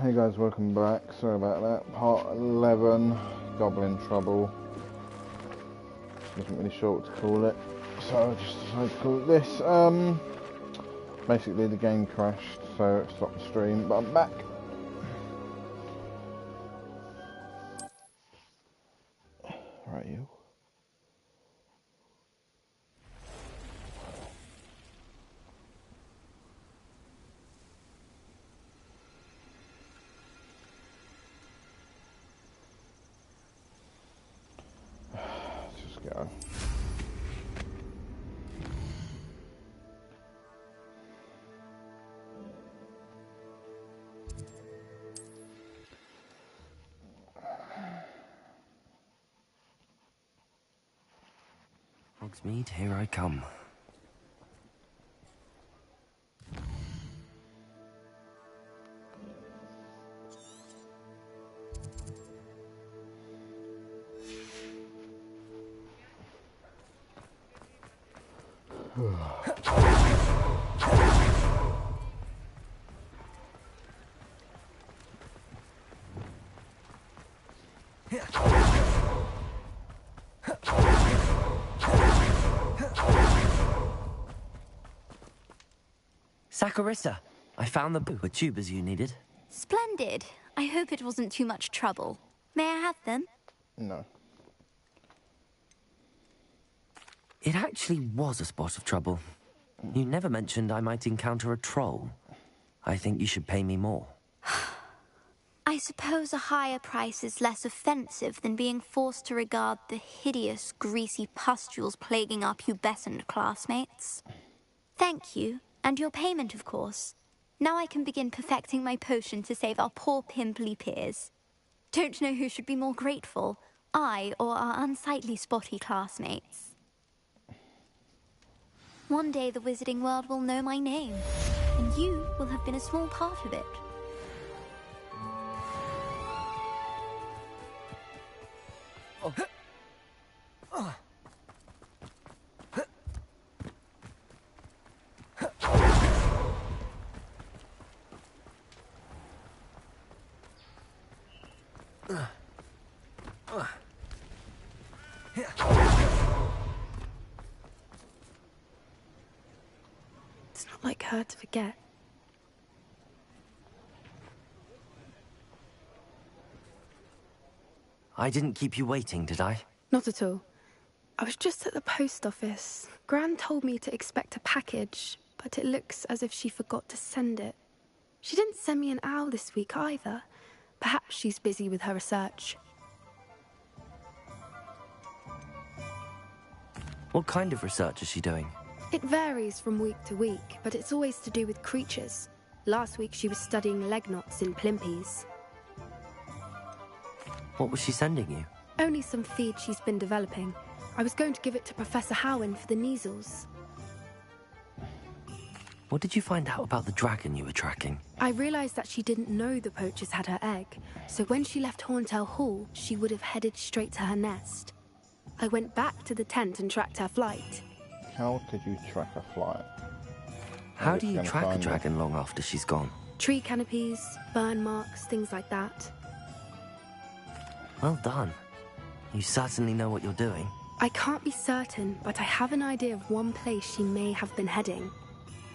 Hey guys, welcome back. Sorry about that. Part 11, Goblin Trouble. Wasn't really sure what to call it, so I just decided to call it this. Basically the game crashed, so it stopped the stream, but I'm back. Right, you. Let's just go. Hogsmeade, here I come. Saccharissa, I found the tubers you needed. Splendid. I hope it wasn't too much trouble. May I have them? No. It actually was a spot of trouble. You never mentioned I might encounter a troll. I think you should pay me more. I suppose a higher price is less offensive than being forced to regard the hideous, greasy pustules plaguing our pubescent classmates. Thank you, and your payment, of course. Now I can begin perfecting my potion to save our poor pimply peers. Don't know who should be more grateful, I or our unsightly spotty classmates. One day the wizarding world will know my name, and you will have been a small part of it. It's not like her to forget. I didn't keep you waiting, did I? Not at all. I was just at the post office. Gran told me to expect a package, but it looks as if she forgot to send it. She didn't send me an owl this week either. Perhaps she's busy with her research. What kind of research is she doing? It varies from week to week, but it's always to do with creatures. Last week she was studying leg knots in plimpies. What was she sending you? Only some feed she's been developing. I was going to give it to Professor Howin for the measles. What did you find out about the dragon you were tracking? I realized that she didn't know the poachers had her egg, so when she left Horntail Hall, she would have headed straight to her nest. I went back to the tent and tracked her flight. How could you track a flight? How do you track a dragon long after she's gone? Tree canopies, burn marks, things like that. Well done. You certainly know what you're doing. I can't be certain, but I have an idea of one place she may have been heading.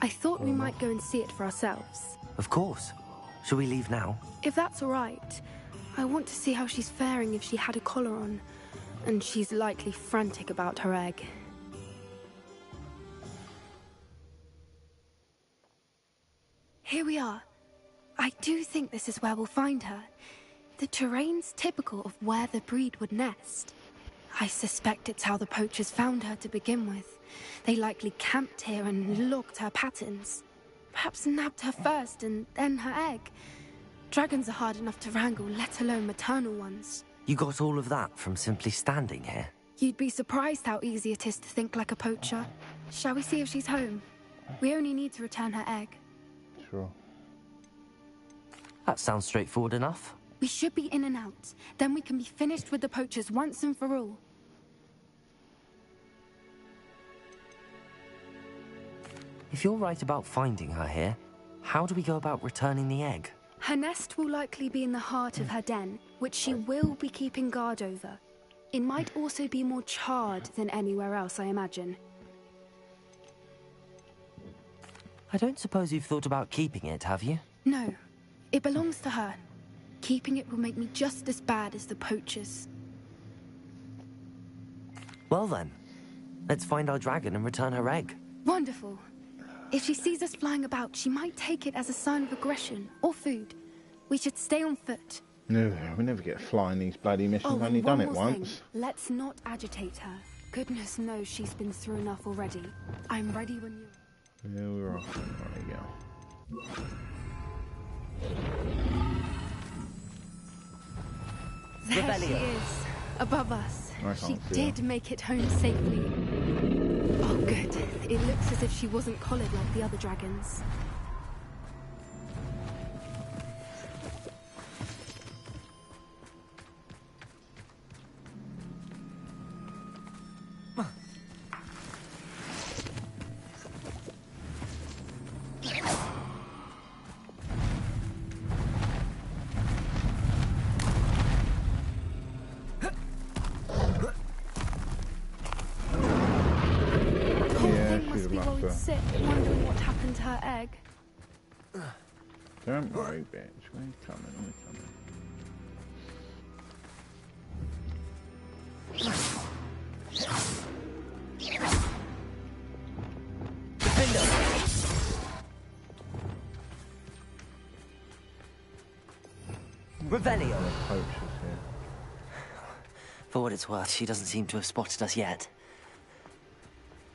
I thought we might go and see it for ourselves. Of course. Shall we leave now? If that's all right. I want to see how she's faring if she had a collar on. And she's likely frantic about her egg. Here we are. I do think this is where we'll find her. The terrain's typical of where the breed would nest. I suspect it's how the poachers found her to begin with. They likely camped here and logged her patterns. Perhaps nabbed her first and then her egg. Dragons are hard enough to wrangle, let alone maternal ones. You got all of that from simply standing here? You'd be surprised how easy it is to think like a poacher. Shall we see if she's home? We only need to return her egg. Sure. That sounds straightforward enough. We should be in and out. Then we can be finished with the poachers once and for all. If you're right about finding her here, how do we go about returning the egg? Her nest will likely be in the heart of her den, which she will be keeping guard over. It might also be more charred than anywhere else, I imagine. I don't suppose you've thought about keeping it, have you? No, it belongs to her. Keeping it will make me just as bad as the poachers. Well then, let's find our dragon and return her egg. Wonderful. If she sees us flying about, she might take it as a sign of aggression or food. We should stay on foot. No, we never get flying these bloody missions. Oh, Only and done one it more thing. once. Let's not agitate her. Goodness knows she's been through enough already. I'm ready when you... Yeah, we're off. There you go. There she is, above us. I can't She see her. did make it home safely. Oh, good. It looks as if she wasn't collared like the other dragons. Sit, wondering what happened to her egg. Don't worry, bitch. We're coming, Revelio. Poachers here. For what it's worth, she doesn't seem to have spotted us yet.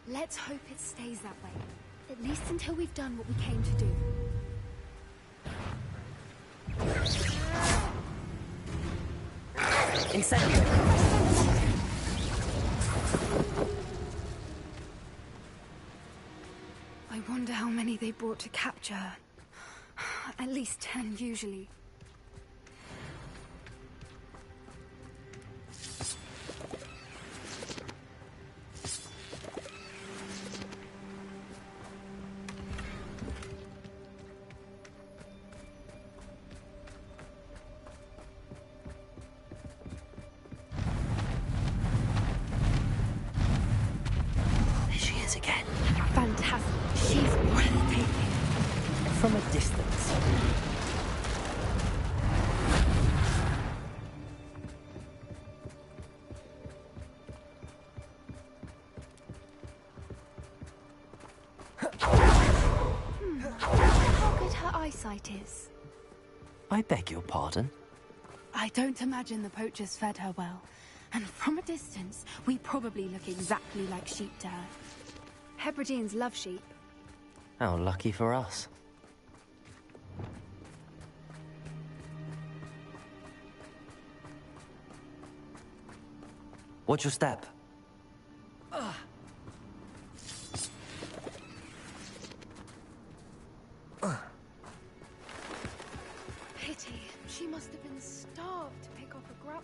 Let's hope it stays that way. At least until we've done what we came to do. Incendio! I wonder how many they brought to capture her. At least 10 usually. Again. Fantastic. She's breathtaking. From a distance. How good her eyesight is. I beg your pardon? I don't imagine the poachers fed her well. And from a distance, we probably look exactly like sheep to her. Hebrideans love sheep. How lucky for us. Watch your step. Pity. She must have been starved to pick up a grub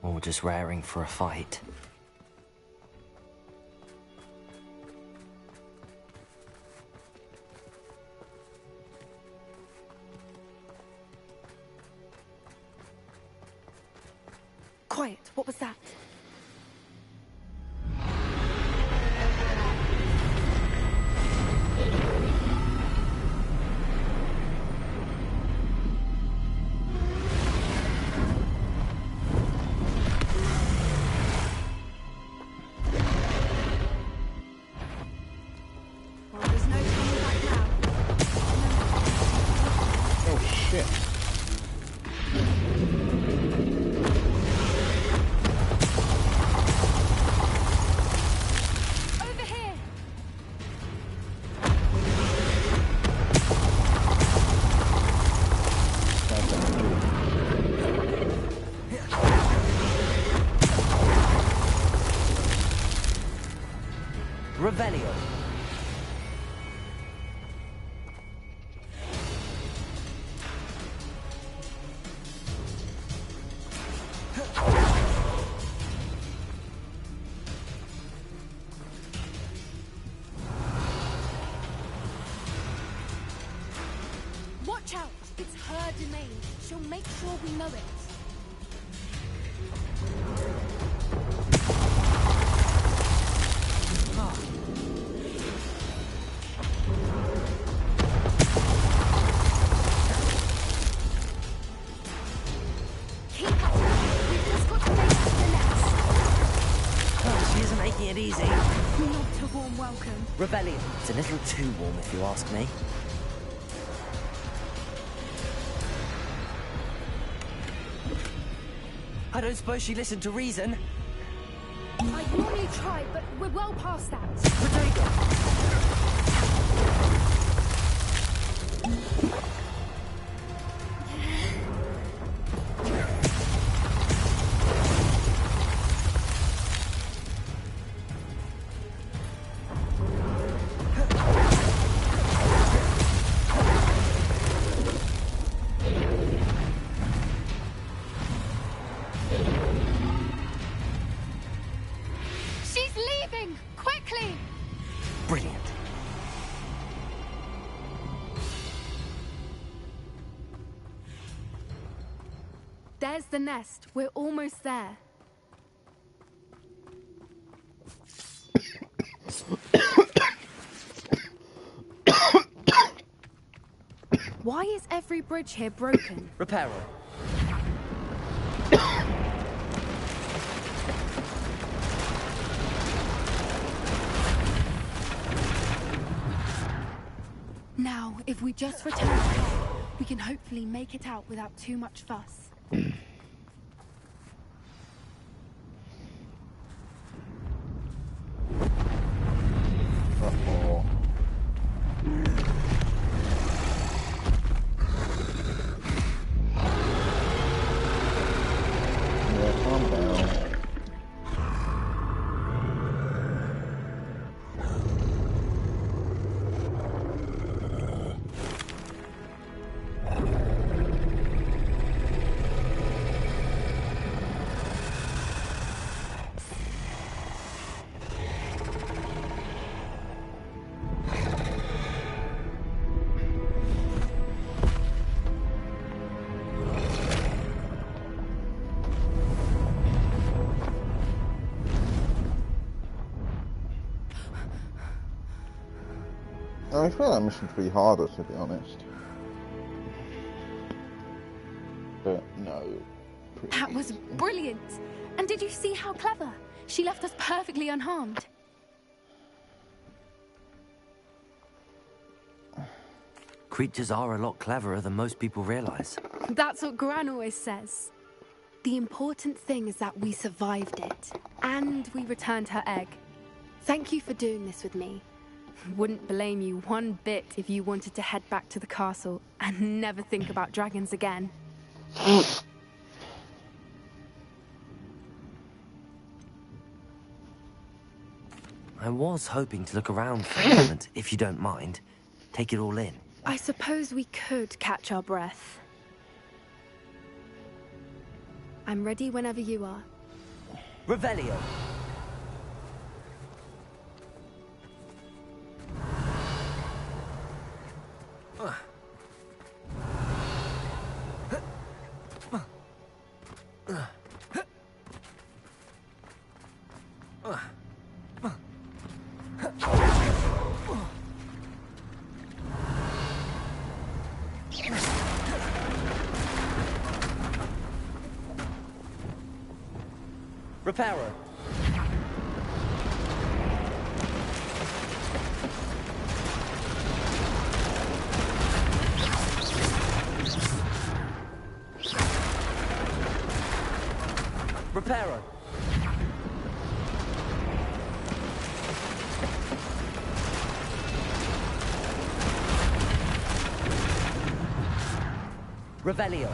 horn. Or just raring for a fight. Quiet. What was that? Well, there's no coming back now. Oh shit. Watch out! It's her domain. She'll make sure we know it. Keep up! We've just got to make it to the nest. Oh, she isn't making it easy. Not a warm welcome. Rebellion. It's a little too warm, if you ask me. I don't suppose she listened to reason. I normally try, but we're well past that. She's leaving! Quickly! Brilliant. There's the nest. We're almost there. Why is every bridge here broken? Repairer. Now, if we just return to her, we can hopefully make it out without too much fuss. Uh-oh. Yeah, calm down. I expect that mission to be harder, to be honest. But no. That was brilliant! And did you see how clever? She left us perfectly unharmed. Creatures are a lot cleverer than most people realize. That's what Gran always says. The important thing is that we survived it, and we returned her egg. Thank you for doing this with me. Wouldn't blame you one bit if you wanted to head back to the castle and never think about dragons again. I was hoping to look around for a moment, if you don't mind. Take it all in. I suppose we could catch our breath. I'm ready whenever you are. Revelio. Repairer. Repairer. Revelio.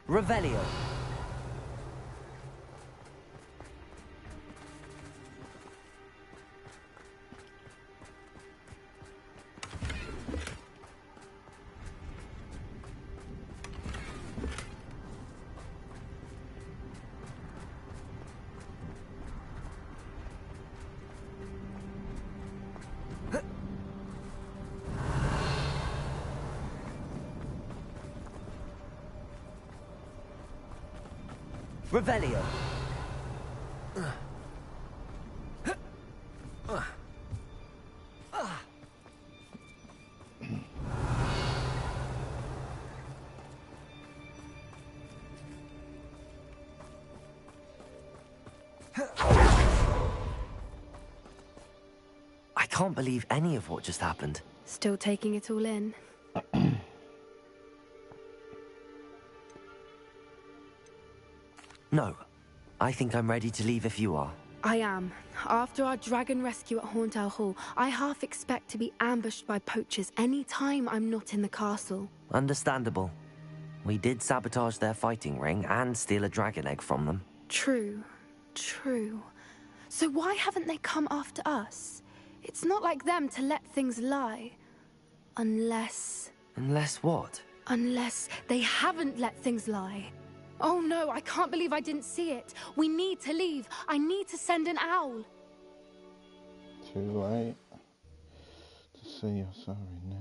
Revelio. Revelio. I can't believe any of what just happened. Still taking it all in. No. I think I'm ready to leave if you are. I am. After our dragon rescue at Hauntel Hall, I half expect to be ambushed by poachers any time I'm not in the castle. Understandable. We did sabotage their fighting ring and steal a dragon egg from them. True. True. So why haven't they come after us? It's not like them to let things lie. Unless... Unless what? Unless they haven't let things lie. Oh no, I can't believe I didn't see it. We need to leave. I need to send an owl. Too late to say you're sorry now.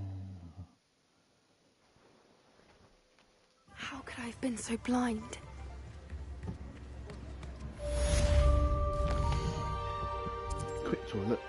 How could I have been so blind? Quick toilet.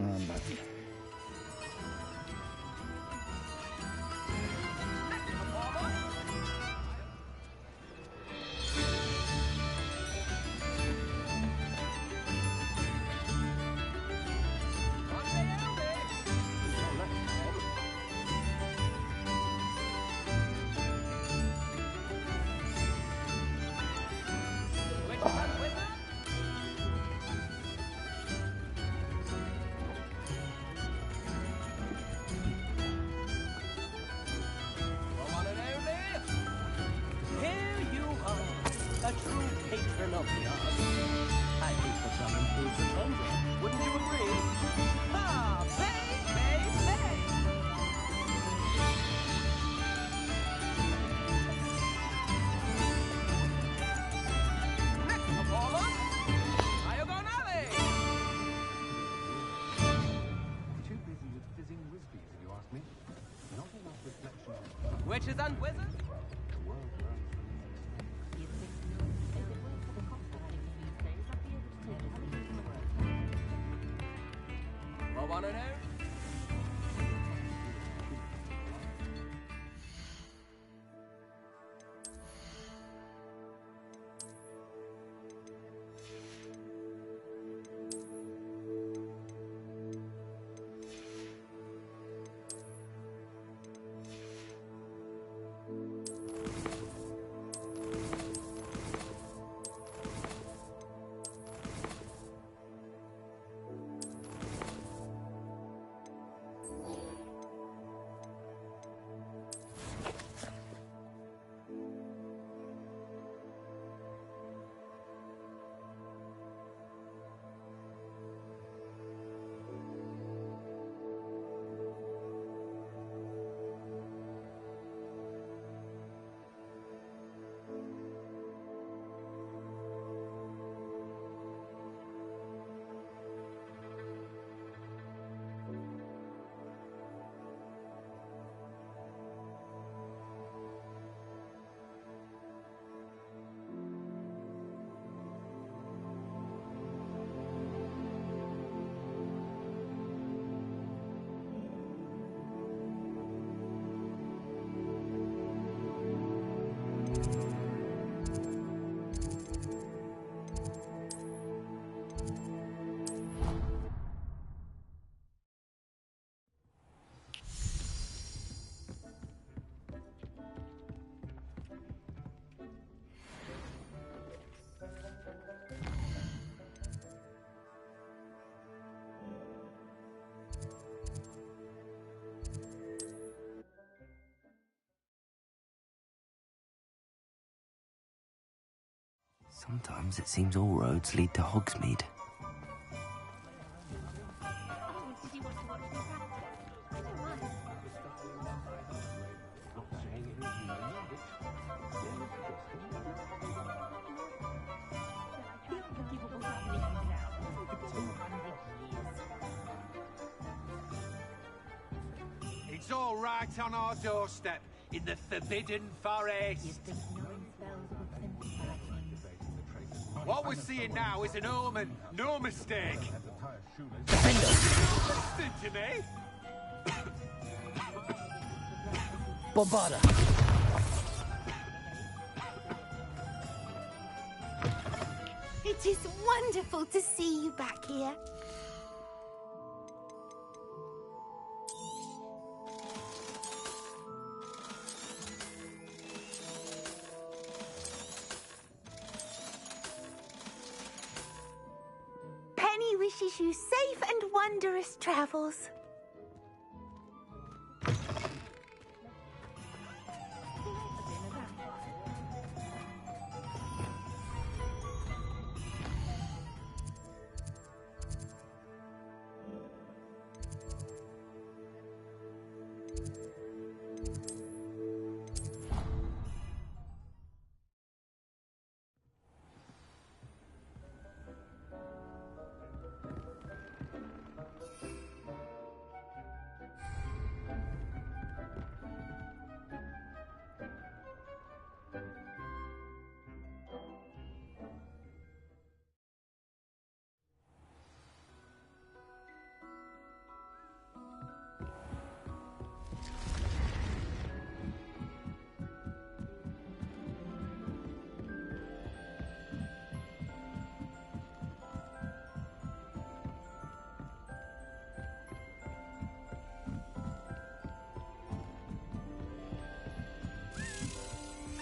I'm back. Witches and wizards? wanna know? Sometimes it seems all roads lead to Hogsmeade. It's all right on our doorstep, in the Forbidden Forest. What we're seeing now is an omen, no mistake. Listen to me. Bombarda! It is wonderful to see you back here. Penny wishes you safe and wondrous travels.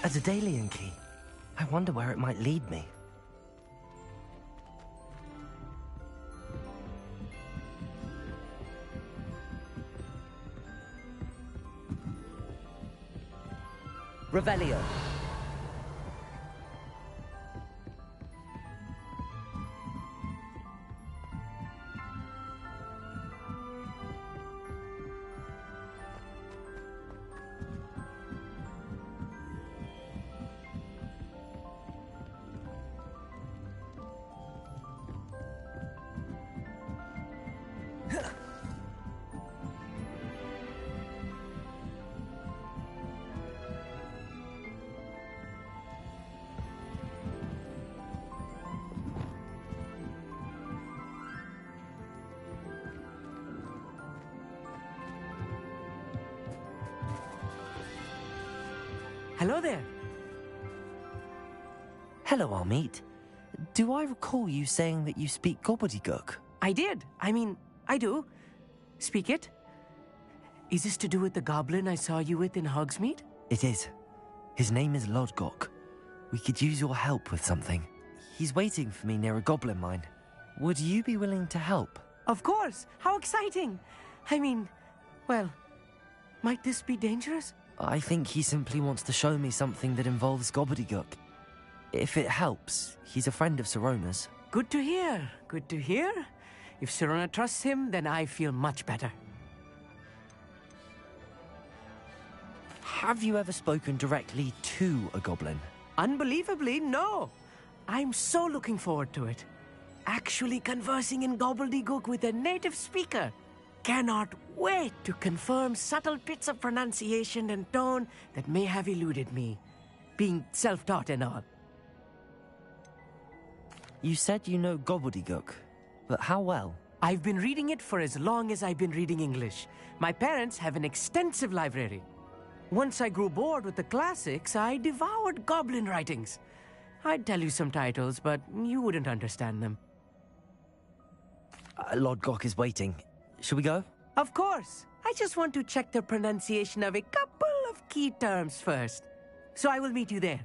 A Daedalian key. I wonder where it might lead me. Revelio. Hello there. Hello, Armit. Do I recall you saying that you speak gobbledygook? I did. I mean, I do. Speak it. Is this to do with the goblin I saw you with in Hogsmeade? It is. His name is Lodgok. We could use your help with something. He's waiting for me near a goblin mine. Would you be willing to help? Of course. How exciting. I mean, well, might this be dangerous? I think he simply wants to show me something that involves gobbledygook. If it helps, he's a friend of Sirona's. Good to hear. Good to hear. If Sirona trusts him, then I feel much better. Have you ever spoken directly to a goblin? Unbelievably, no. I'm so looking forward to it. Actually conversing in gobbledygook with a native speaker. Cannot wait to confirm subtle bits of pronunciation and tone that may have eluded me, being self-taught and all. You said you know gobbledygook, but how well? I've been reading it for as long as I've been reading English. My parents have an extensive library. Once I grew bored with the classics, I devoured goblin writings. I'd tell you some titles, but you wouldn't understand them. Lodgok is waiting. Shall we go? Of course. I just want to check the pronunciation of a couple of key terms first. So I will meet you there.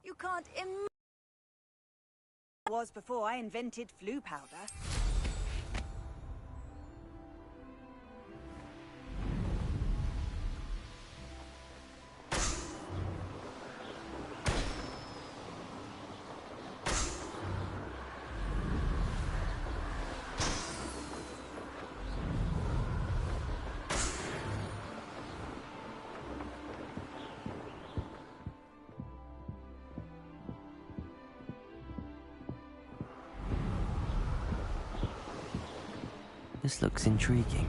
You can't imagine it was before I invented flu powder. This looks intriguing.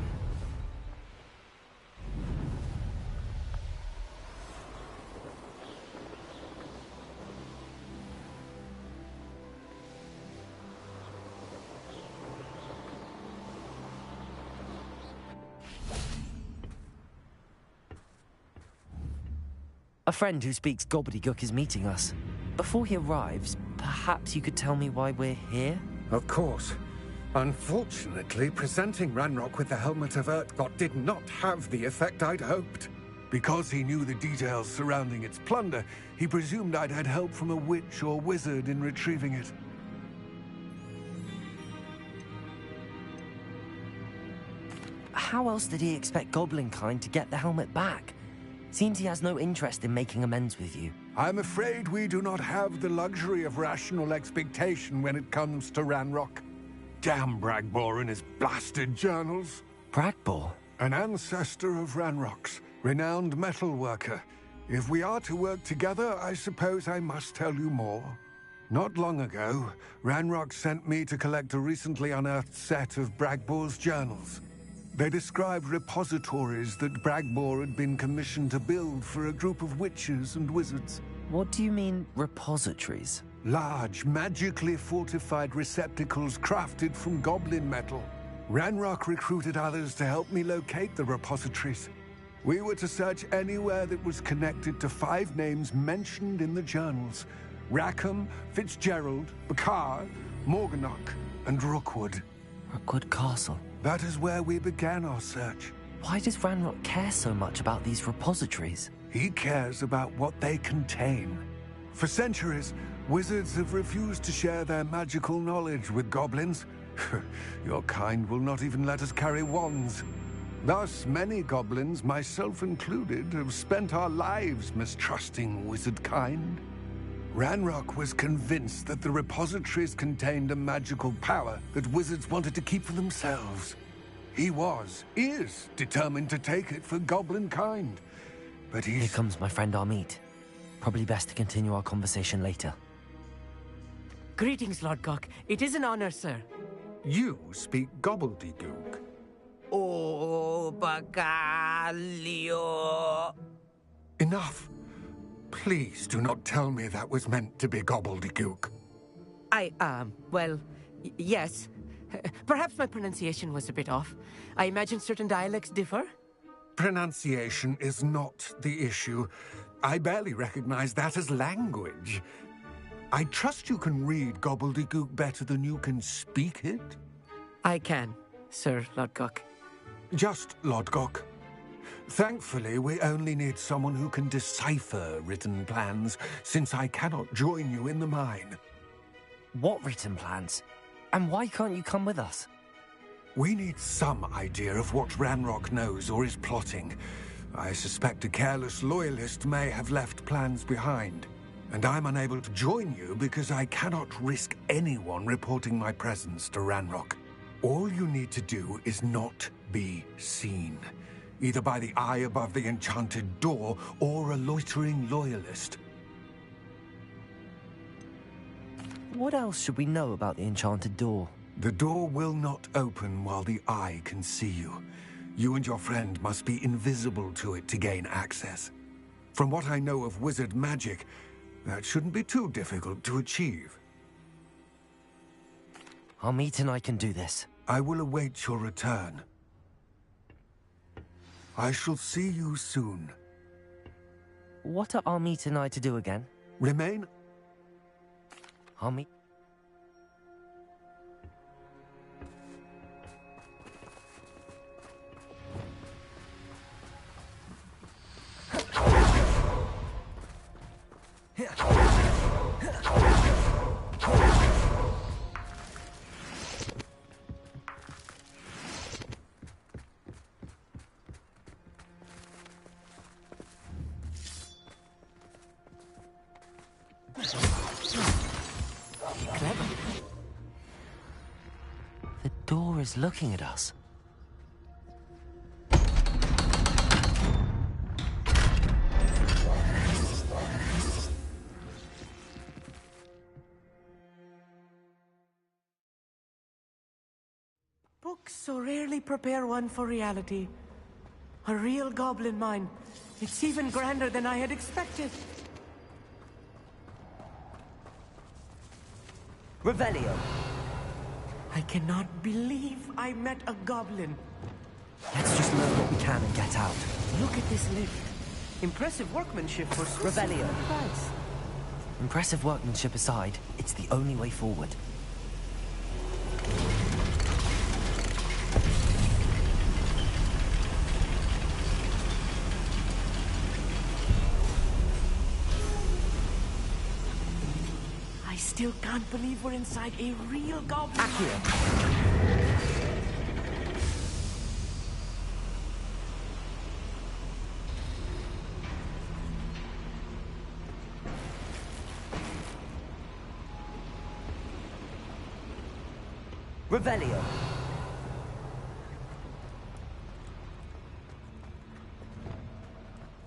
A friend who speaks gobbledygook is meeting us. Before he arrives, perhaps you could tell me why we're here? Of course. Unfortunately, presenting Ranrock with the Helmet of Urtkot did not have the effect I'd hoped. Because he knew the details surrounding its plunder, he presumed I'd had help from a witch or wizard in retrieving it. How else did he expect Goblinkind to get the helmet back? Seems he has no interest in making amends with you. I'm afraid we do not have the luxury of rational expectation when it comes to Ranrock. Damn Bragbor and his blasted journals. Bragbor? An ancestor of Ranrock's, renowned metal worker. If we are to work together, I suppose I must tell you more. Not long ago, Ranrock sent me to collect a recently unearthed set of Bragbor's journals. They described repositories that Bragbor had been commissioned to build for a group of witches and wizards. What do you mean, repositories? Large, magically fortified receptacles crafted from goblin metal. Ranrock recruited others to help me locate the repositories. We were to search anywhere that was connected to 5 names mentioned in the journals: Rackham, Fitzgerald, Bakar, Morganach, and Rookwood. Rookwood Castle. That is where we began our search. Why does Ranrock care so much about these repositories? He cares about what they contain. For centuries, wizards have refused to share their magical knowledge with goblins. Your kind will not even let us carry wands. Thus, many goblins, myself included, have spent our lives mistrusting wizard kind. Ranrock was convinced that the repositories contained a magical power that wizards wanted to keep for themselves. He is determined to take it for goblin kind. But Here comes my friend Armit. Probably best to continue our conversation later. Greetings, Lodgok. It is an honor, sir. You speak gobbledygook. Oh, Bacalio. Enough. Please do not tell me that was meant to be gobbledygook. Yes. Perhaps my pronunciation was a bit off. I imagine certain dialects differ. Pronunciation is not the issue. I barely recognize that as language. I trust you can read gobbledygook better than you can speak it? I can, Sir Lodgok. Just Lodgok. Thankfully, we only need someone who can decipher written plans, since I cannot join you in the mine. What written plans? And why can't you come with us? We need some idea of what Ranrock knows or is plotting. I suspect a careless loyalist may have left plans behind. And I'm unable to join you because I cannot risk anyone reporting my presence to Ranrock. All you need to do is not be seen, either by the eye above the enchanted door or a loitering loyalist. What else should we know about the enchanted door? The door will not open while the eye can see you. You and your friend must be invisible to it to gain access. From what I know of wizard magic, that shouldn't be too difficult to achieve. Armit and I can do this. I will await your return. I shall see you soon. What are Armit and I to do again? Remain. Armit? The door is looking at us. Books so rarely prepare one for reality. A real goblin mine. It's even grander than I had expected. Revelio. I cannot believe I met a goblin. Let's just learn what we can and get out. Look at this lift. Impressive workmanship for Revelio. price. Impressive workmanship aside, it's the only way forward. I still can't believe we're inside a real goblin. Accio. Revelio.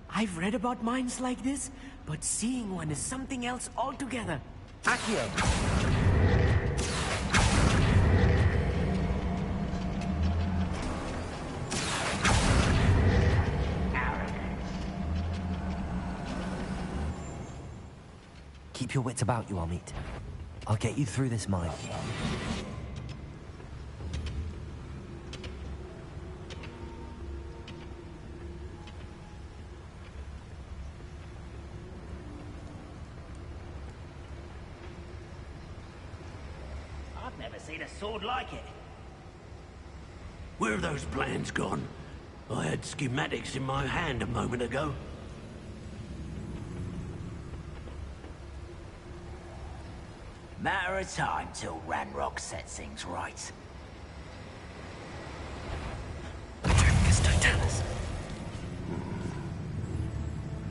I've read about mines like this, but seeing one is something else altogether. Accio. Keep your wits about you, Armit. I'll get you through this mine. I've never seen a sword like it. Where are those plans gone? I had schematics in my hand a moment ago. Matter of time till Ranrock sets things right.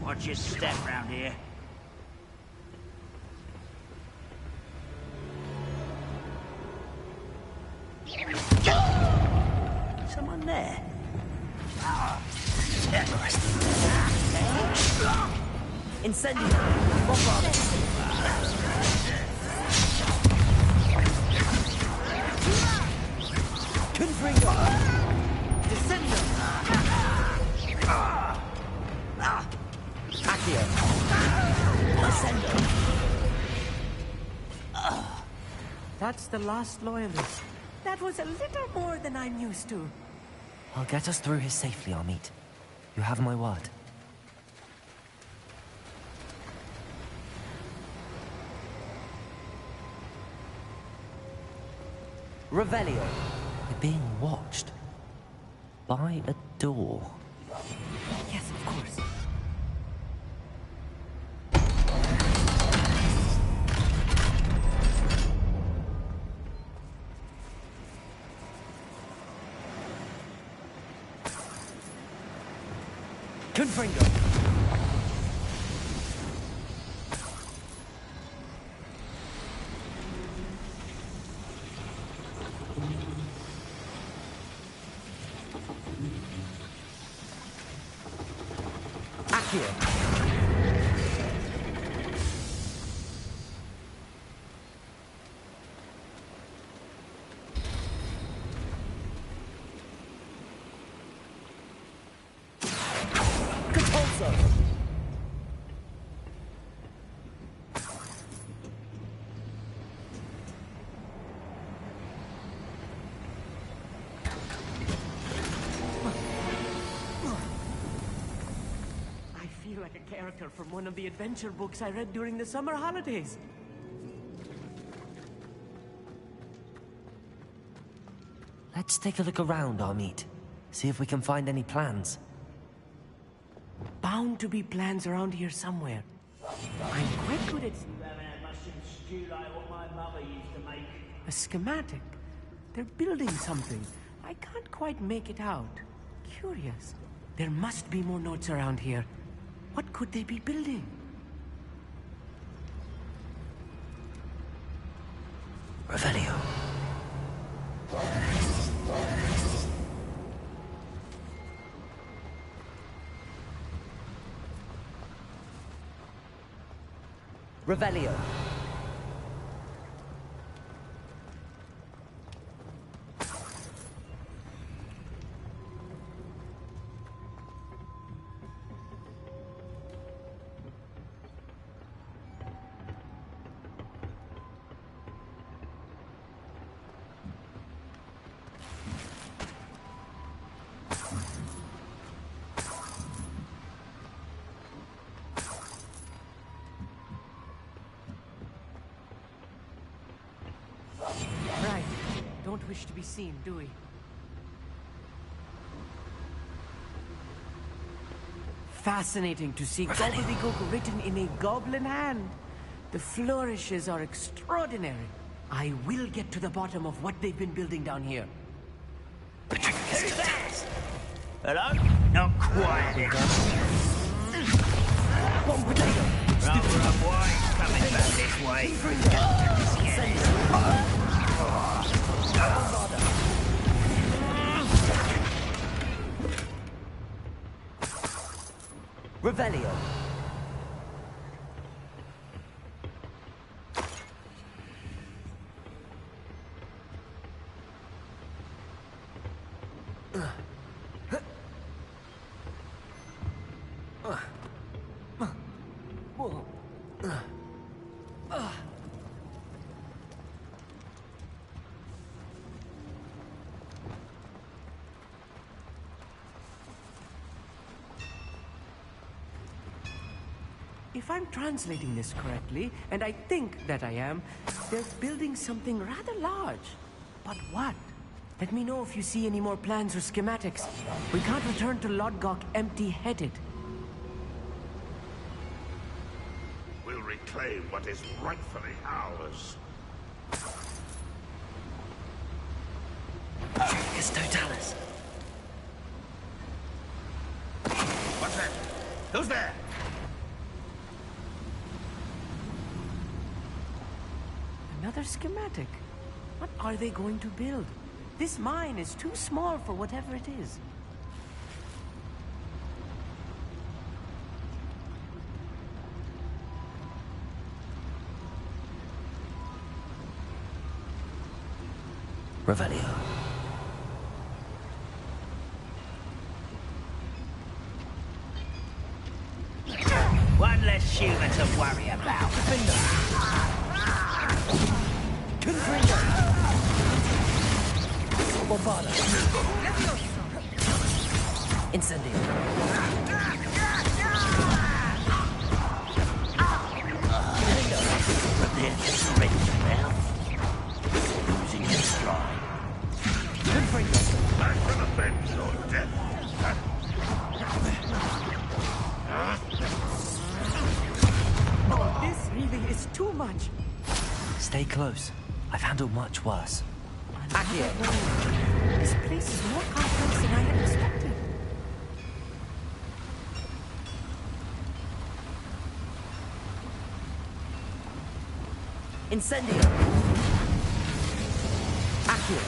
Watch your step round here. Someone there? Incendio! Bombarda! Confringo! Accio. Ascendo. That's the last loyalist. That was a little more than I'm used to. I'll get us through here safely, Amit. You have my word. Revelio. We're being watched. By a door. Yes, of course. Confringo. Accio. Like a character from one of the adventure books I read during the summer holidays. Let's take a look around, Amit. See if we can find any plans. Bound to be plans around here somewhere. I'm quite good at... You haven't had mushroom stew like what my mother used to make. A schematic. They're building something. I can't quite make it out. Curious. There must be more notes around here. What could they be building? Revelio. Revelio. Right. Don't wish to be seen, do we? Fascinating to see gobbledygook written in a goblin hand. The flourishes are extraordinary. I will get to the bottom of what they've been building down here. Who's that? Hello? Not quite. Rather a boy coming back this way. Revelio. If I'm translating this correctly, and I think that I am, they're building something rather large. But what? Let me know if you see any more plans or schematics. We can't return to Lodgok empty-headed. We'll reclaim what is rightfully ours. It's Totalis. What's that? Who's there? Another schematic. What are they going to build? This mine is too small for whatever it is. Revelio. humour to worry about. Confringo! Bombarda! Incendio! Prepare to surrender now. Losing your stride. Confringo! Back to the bench or death. This really is too much. Stay close. I've handled much worse. Accio. This place is more complex than I had expected. Incendio! Accio!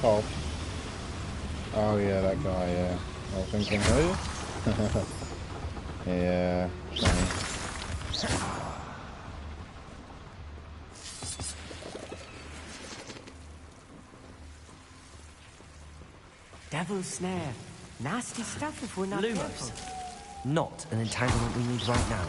Oh. Oh yeah, that guy, yeah. I was thinking, who? Yeah, shame. Devil's snare. Nasty stuff if we're not Lumos. careful. Not an entanglement we need right now.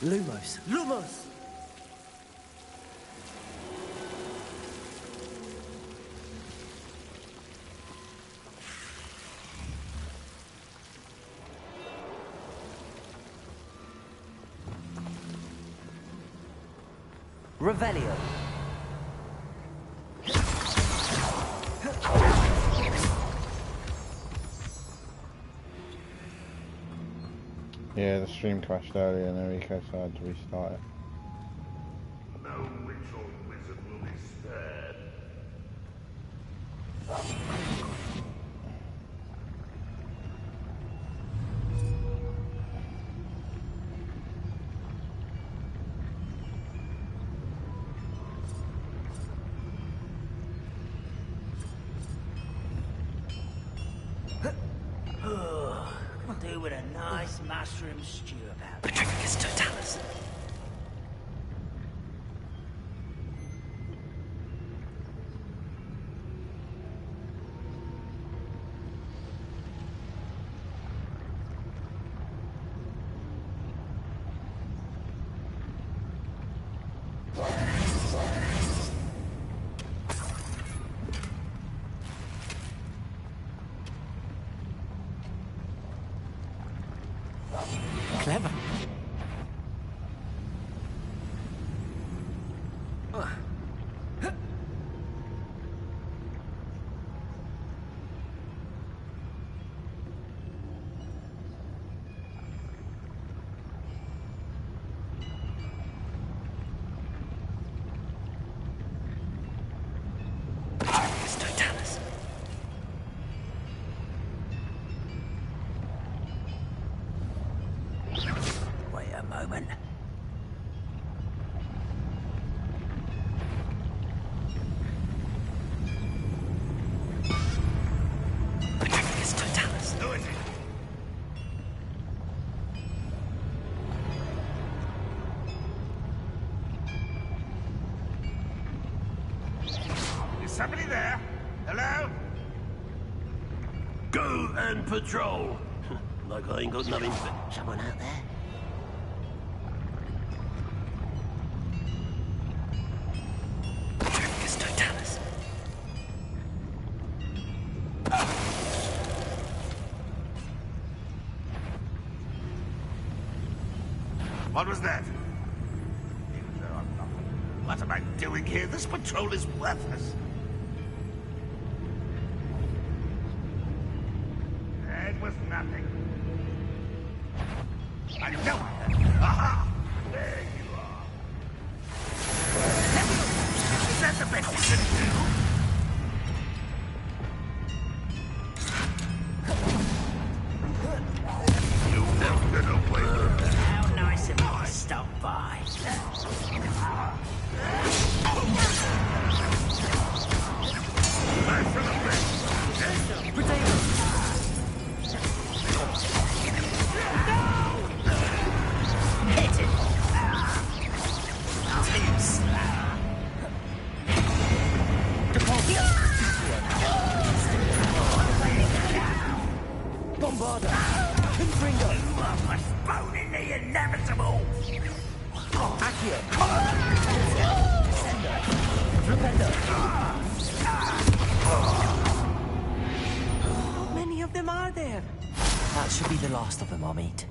Lumos! Lumos! Revelio! Yeah, the stream crashed earlier and Enrico so I had to restart it. No witch or wizard will be spared. Do with a nice mushroom stew about it. Patricus totalis! Clever. Patricus totalis! Wait a moment. Patricus totalis! Who is it? Is somebody there? Hello? Go and patrol. Like I ain't got nothing but... Someone out there? Patricus totalis! What was that? What am I doing here? This patrol is worthless. It was nothing. I know it. Aha! There you are. Is that the best you can do? You're never gonna win. How nice of you to stop by. Postponing the inevitable! How many of them are there? That should be the last of them, Amit.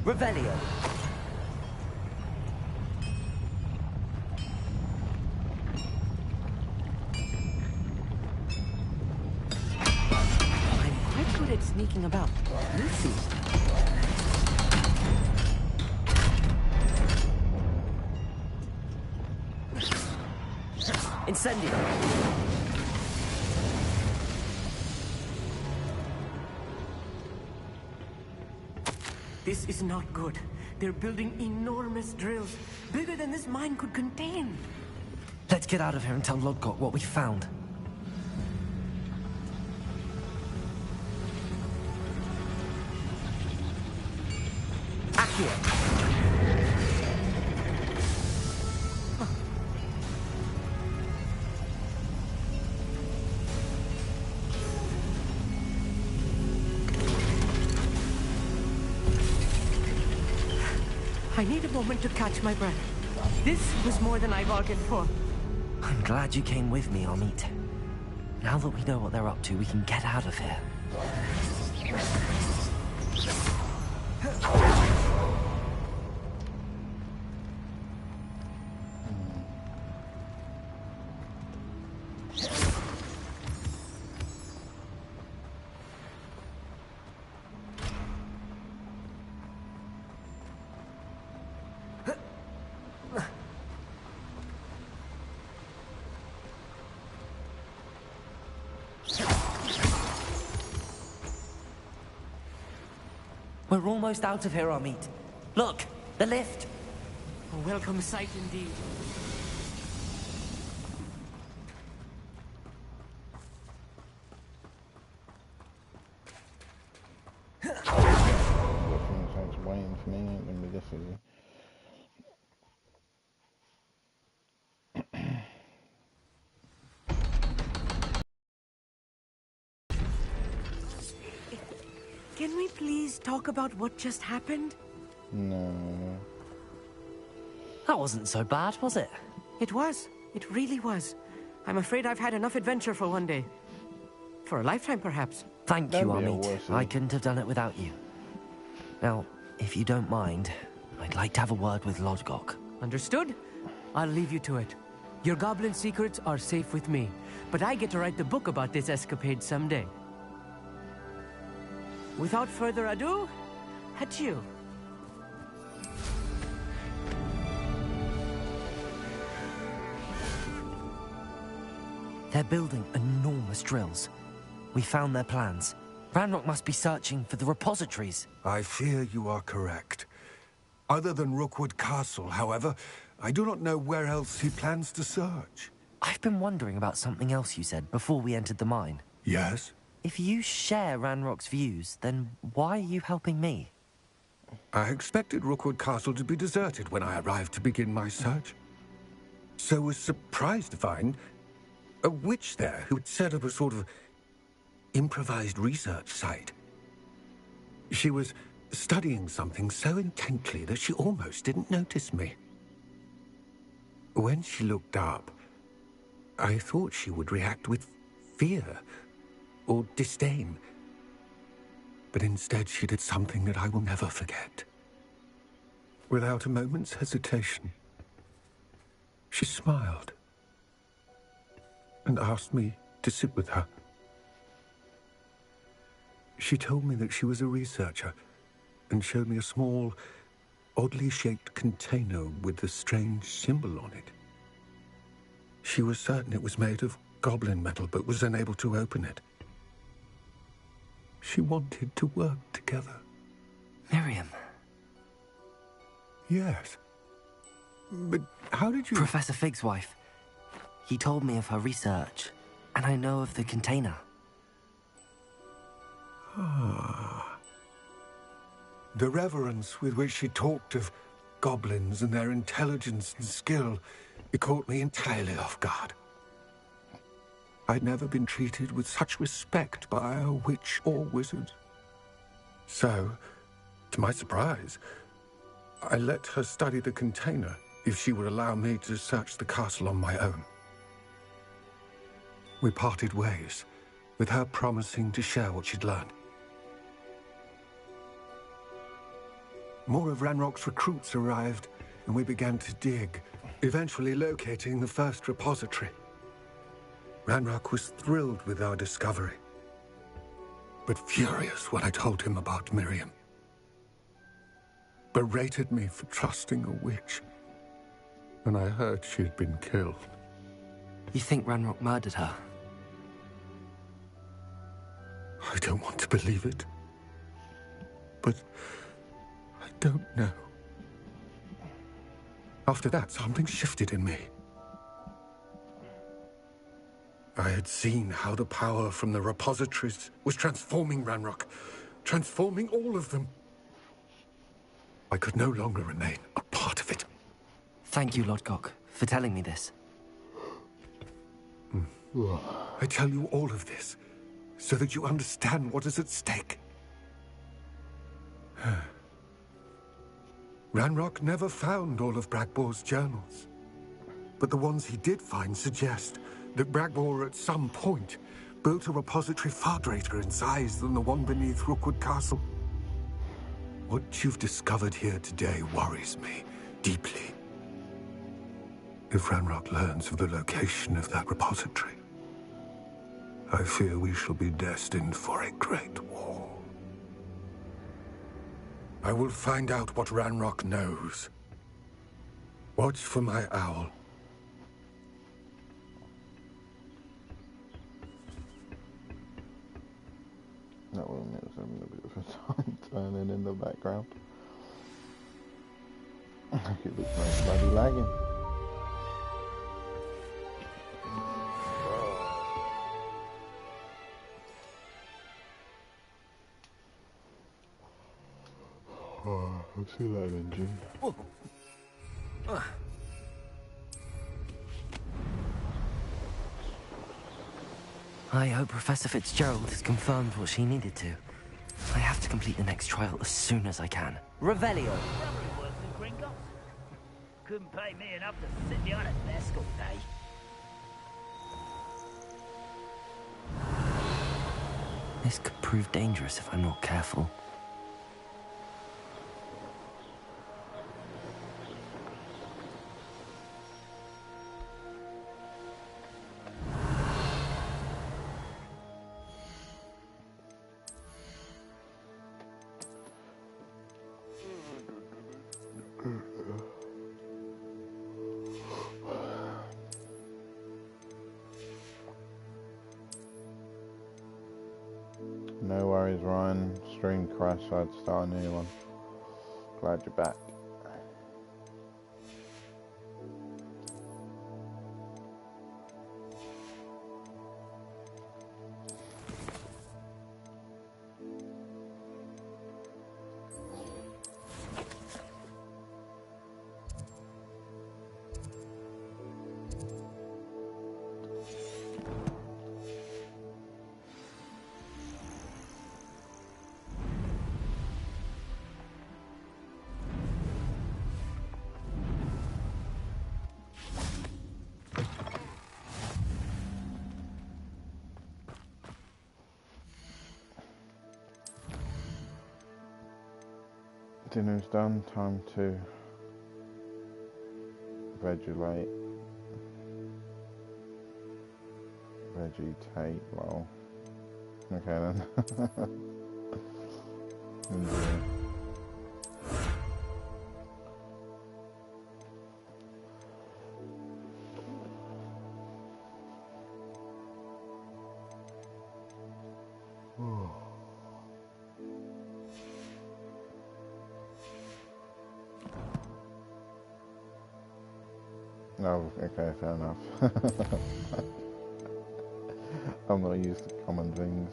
Revelio. Good at sneaking about. Lucy. Incendio. This is not good. They're building enormous drills, bigger than this mine could contain. Let's get out of here and tell Lodgok what we found. I need a moment to catch my breath. This was more than I bargained for. I'm glad you came with me, Amit. Now that we know what they're up to, we can get out of here. We're almost out of here, Amit. Look, the lift. A welcome sight indeed. It's waiting for me. It ain't gonna be this easy. Can we please talk about what just happened? No. That wasn't so bad, was it? It was. It really was. I'm afraid I've had enough adventure for one day. For a lifetime, perhaps. Thank you, Don't be a Amit. wussy. I couldn't have done it without you. Now, if you don't mind, I'd like to have a word with Lodgok. Understood? I'll leave you to it. Your goblin secrets are safe with me, but I get to write the book about this escapade someday. Without further ado, adieu. They're building enormous drills. We found their plans. Ranrock must be searching for the repositories. I fear you are correct. Other than Rookwood Castle, however, I do not know where else he plans to search. I've been wondering about something else you said before we entered the mine. Yes? If you share Ranrock's views, then why are you helping me? I expected Rookwood Castle to be deserted when I arrived to begin my search. So was surprised to find a witch there who had set up a sort of improvised research site. She was studying something so intently that she almost didn't notice me. When she looked up, I thought she would react with fear or disdain. But instead she did something that I will never forget. Without a moment's hesitation, she smiled and asked me to sit with her. She told me that she was a researcher and showed me a small, oddly shaped container with a strange symbol on it. She was certain it was made of goblin metal, but was unable to open it. She wanted to work together. Miriam. Yes. But how did you... Professor Fig's wife. He told me of her research, and I know of the container. Ah. The reverence with which she talked of goblins and their intelligence and skill, it caught me entirely off guard. I'd never been treated with such respect by a witch or wizard. So, to my surprise, I let her study the container if she would allow me to search the castle on my own. We parted ways, with her promising to share what she'd learned. More of Ranrock's recruits arrived, and we began to dig, eventually locating the first repository. Ranrock was thrilled with our discovery, but furious when I told him about Miriam. Berated me for trusting a witch, and I heard she had been killed. You think Ranrock murdered her? I don't want to believe it, but I don't know. After that, something shifted in me. I had seen how the power from the repositories was transforming Ranrock, transforming all of them. I could no longer remain a part of it. Thank you, Lodgok, for telling me this. I tell you all of this so that you understand what is at stake. Ranrock never found all of Bragbor's journals, but the ones he did find suggest that Bragbor at some point built a repository far greater in size than the one beneath Rookwood Castle. What you've discovered here today worries me deeply. If Ranrock learns of the location of that repository, I fear we shall be destined for a great war. I will find out what Ranrock knows. Watch for my owl. That one was having a bit of a time turning in the background. It looks like bloody lagging. Oh, I'll see you later then, Jim. I hope Professor Fitzgerald has confirmed what she needed to. I have to complete the next trial as soon as I can. Revelio! Couldn't pay me enough to sit behind a desk all day. This could prove dangerous if I'm not careful. No worries, Ryan. Stream crashed, so I had to start a new one. Glad you're back. Dinner's done, time to vegetate. Well, okay then. Enjoy. Oh, okay, fair enough. I'm not used to common things.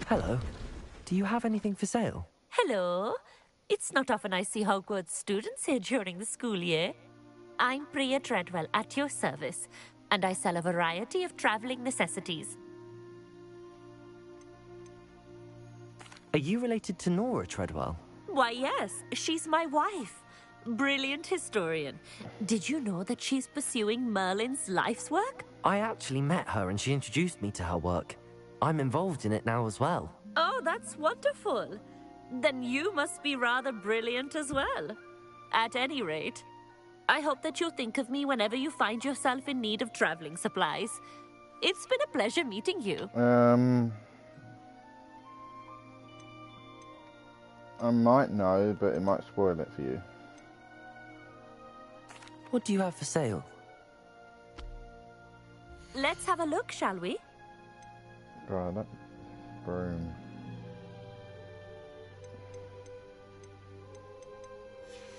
Hello. Do you have anything for sale? Hello. It's not often I see Hogwarts students here during the school year. I'm Priya Treadwell, at your service, and I sell a variety of traveling necessities. Are you related to Nora Treadwell? Why, yes, she's my wife. Brilliant historian. Did you know that she's pursuing Merlin's life's work? I actually met her and she introduced me to her work. I'm involved in it now as well. Oh, that's wonderful. Then you must be rather brilliant as well. At any rate, I hope that you'll think of me whenever you find yourself in need of traveling supplies. It's been a pleasure meeting you. I might know, but it might spoil it for you. What do you have for sale? Let's have a look, shall we? Right, that broom.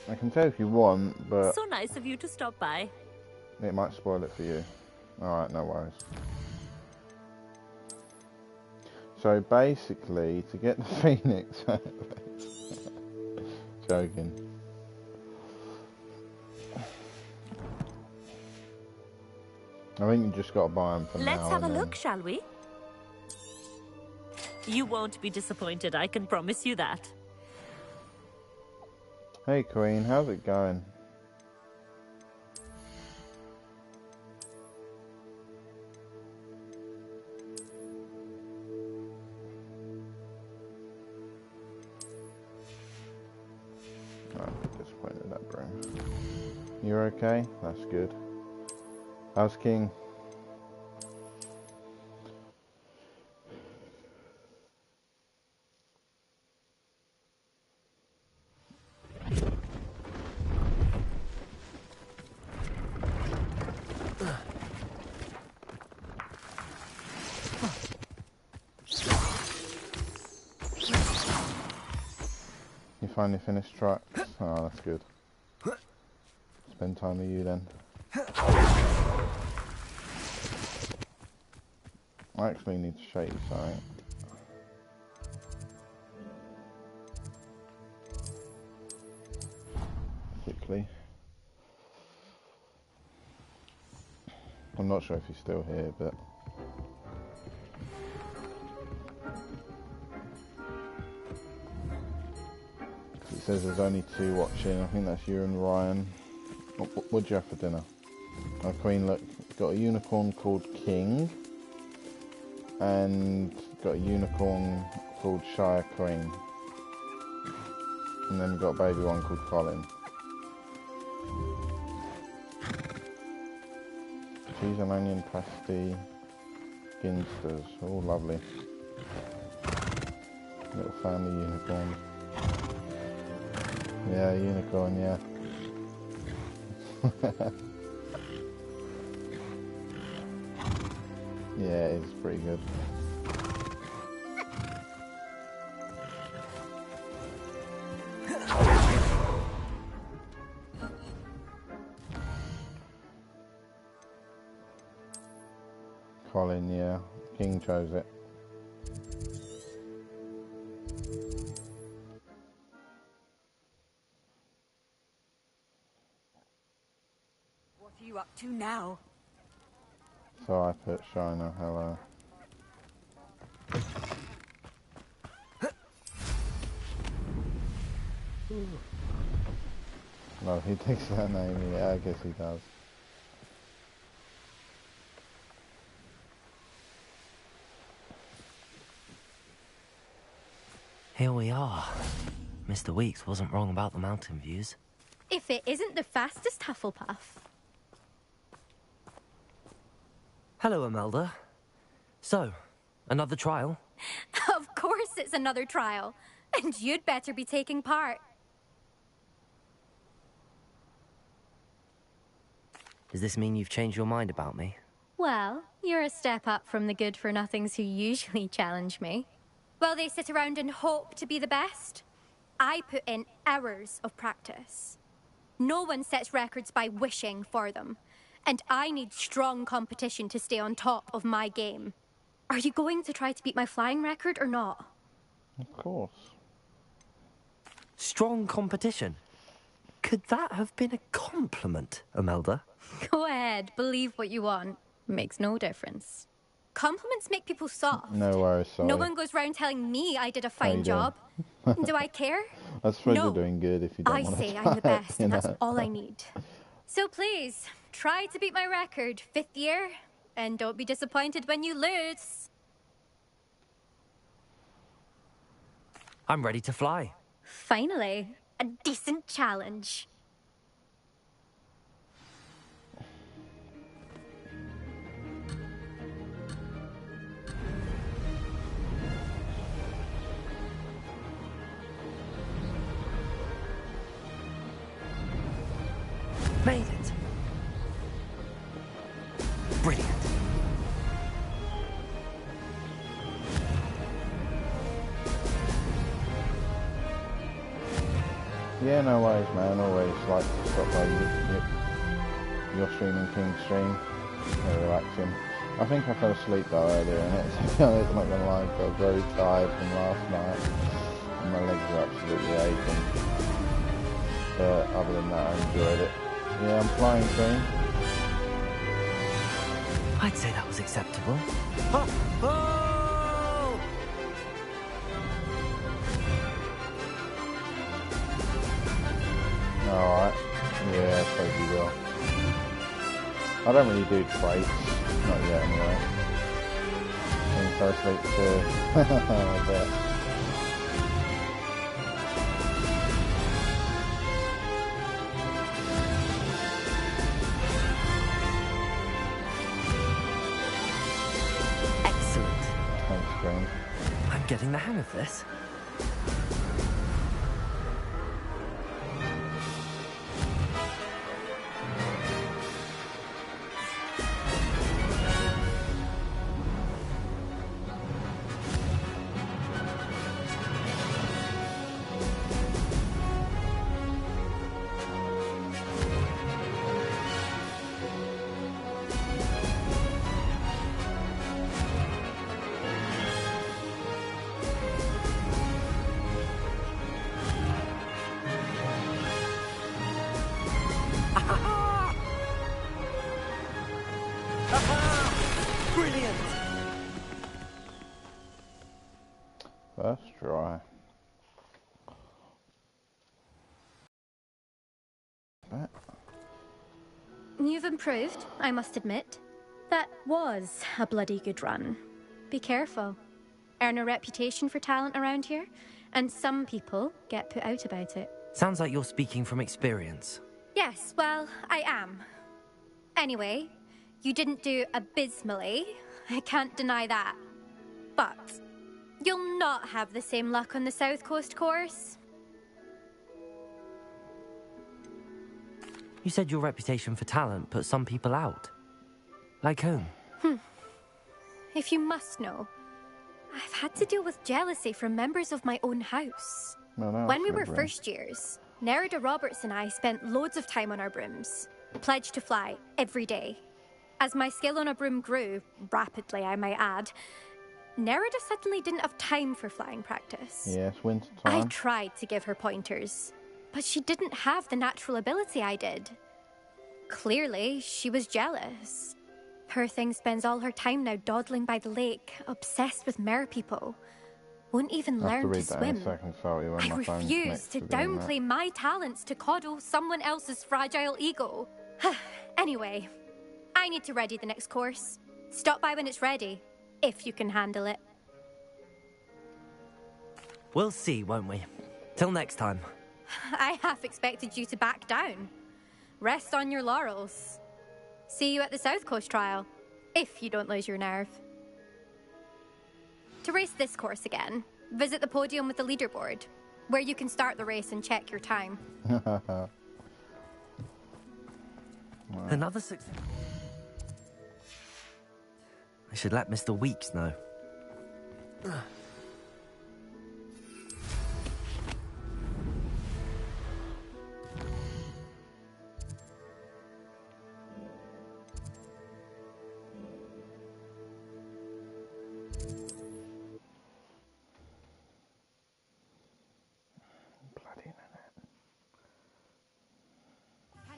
I can tell if you want, but So nice of you to stop by. it might spoil it for you. Alright, no worries. So basically, to get the Phoenix... Joking. I think you just got to buy them for now. Let's have a look, shall we? You won't be disappointed, I can promise you that. Hey Queen, how's it going? Oh, I'm a bit disappointed with that broom. You're okay? That's good. How's King? You finally finished tracks? Oh, that's good. Spend time with you then. I actually need to show you something. Quickly. I'm not sure if he's still here, but... It says there's only 2 watching. I think that's you and Ryan. What'd you have for dinner? Oh, Queen, look, got a unicorn called King. And got a unicorn called Shire Queen. And then we've got a baby one called Colin. Cheese and onion pasty, ginsters, all lovely. Little family unicorn. Yeah, unicorn, yeah. Yeah, it's pretty good. Colin, yeah. King chose it. What are you up to now? So I put Shiner, hello. No, he takes that name, yeah, I guess he does. Here we are. Mr. Weeks wasn't wrong about the mountain views. If it isn't the fastest Hufflepuff. Hello, Imelda. So, another trial? Of course it's another trial. And you'd better be taking part. Does this mean you've changed your mind about me? Well, you're a step up from the good-for-nothings who usually challenge me. While they sit around and hope to be the best, I put in hours of practice. No one sets records by wishing for them. And I need strong competition to stay on top of my game. Are you going to try to beat my flying record or not? Of course. Strong competition? Could that have been a compliment, Imelda? Go ahead, believe what you want. Makes no difference. Compliments make people soft. No worries, sorry. No one goes round telling me I did a fine job. Do I care? I suppose No. you're doing good if you don't I want to say try I'm the it, best, you and know? that's all I need. So please, try to beat my record, 5th year, and don't be disappointed when you lose. I'm ready to fly. Finally, a decent challenge. Made it. Brilliant. Yeah, no worries, man. Always like to stop by your stream and King's stream. Very relaxing. I think I fell asleep though earlier, and I'm not gonna lie, I felt very tired from last night. And my legs are absolutely aching. But other than that, I enjoyed it. Yeah, I'm flying soon. I'd say that was acceptable. Alright. Yeah, I suppose you will. I don't really do traits. Not yet, anyway. I fell asleep too. I bet. Excellent. Thanks, Green. I'm getting the hang of this. Brilliant! First try. You've improved, I must admit. That was a bloody good run. Be careful. earn a reputation for talent around here, and some people get put out about it. Sounds like you're speaking from experience. Yes, well, I am. Anyway, you didn't do abysmally. I can't deny that. But you'll not have the same luck on the South Coast course. You said your reputation for talent put some people out. Like whom? If you must know, I've had to deal with jealousy from members of my own house. When we were first years, Nerida Roberts and I spent loads of time on our brooms, pledged to fly every day. As my skill on a broom grew, rapidly I might add, Nerida suddenly didn't have time for flying practice. Yes, winter I time. tried to give her pointers, but she didn't have the natural ability I did. Clearly, she was jealous. Poor thing spends all her time now dawdling by the lake, obsessed with mer-people. Won't even I have to learn to read that in a swim. second, sorry, when I my phone's refuse to connected doing that. downplay my talents to coddle someone else's fragile ego. Anyway, I need to ready the next course. Stop by when it's ready, if you can handle it. We'll see, won't we? Till next time. I half expected you to back down. Rest on your laurels. See you at the South Coast trial, if you don't lose your nerve. To race this course again, visit the podium with the leaderboard, where you can start the race and check your time. Another success. I should let Mr. Weeks know.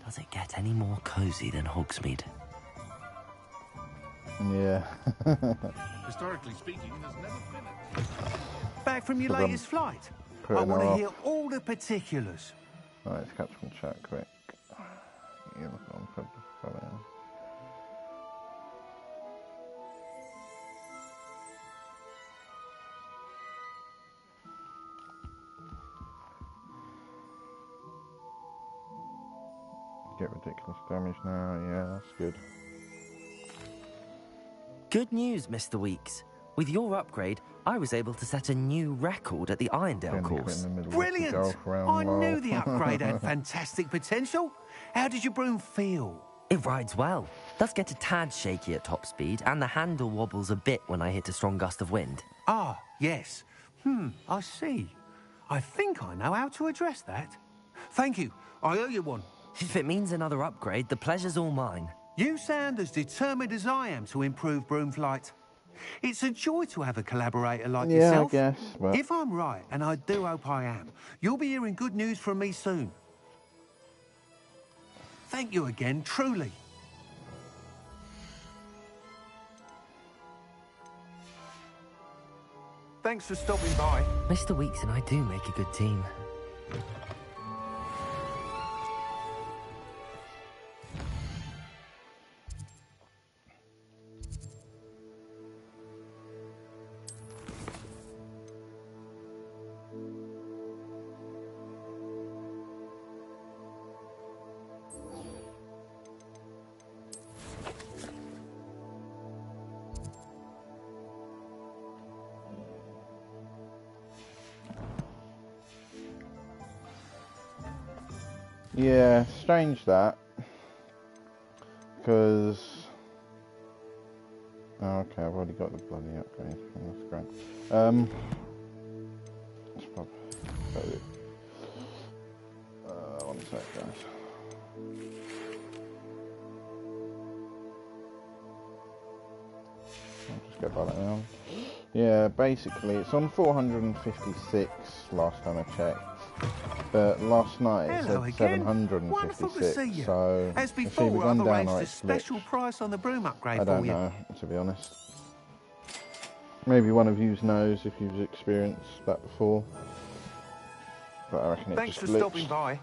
Does it get any more cozy than Hogsmeade? Yeah. Historically speaking, there's never been a... Back from your Put 'em- latest flight? put I it want to off. hear all the particulars. Right, let's catch one chat quick. Yeah, look on, put it on. Get ridiculous damage now, yeah, that's good. Good news, Mr. Weeks. With your upgrade, I was able to set a new record at the Irondale course. Brilliant! I knew the upgrade had fantastic potential. How did your broom feel? It rides well. Does get a tad shaky at top speed, and the handle wobbles a bit when I hit a strong gust of wind. Ah, yes. I see. I think I know how to address that. Thank you. I owe you one. If it means another upgrade, the pleasure's all mine. You sound as determined as I am to improve broom flight. It's a joy to have a collaborator like yourself. Yeah, I guess. But... If I'm right, and I do hope I am, you'll be hearing good news from me soon. Thank you again, truly. Thanks for stopping by. Mr. Weeks and I do make a good team. Yeah, strange that. Because... Oh, okay, I've already got the bloody upgrade. That's great. Let's probably... one sec, guys. I'll just get by that now. Yeah, basically, it's on 456 last time I checked. But last night it Hello said again. Wonderful to 756, see you. so As it's either before, gone I've down or arranged a it's glitched. special price on the broom upgrade I don't for you. know, to be honest. Maybe one of you knows if you've experienced that before. But I reckon it Thanks just for glitched. stopping by.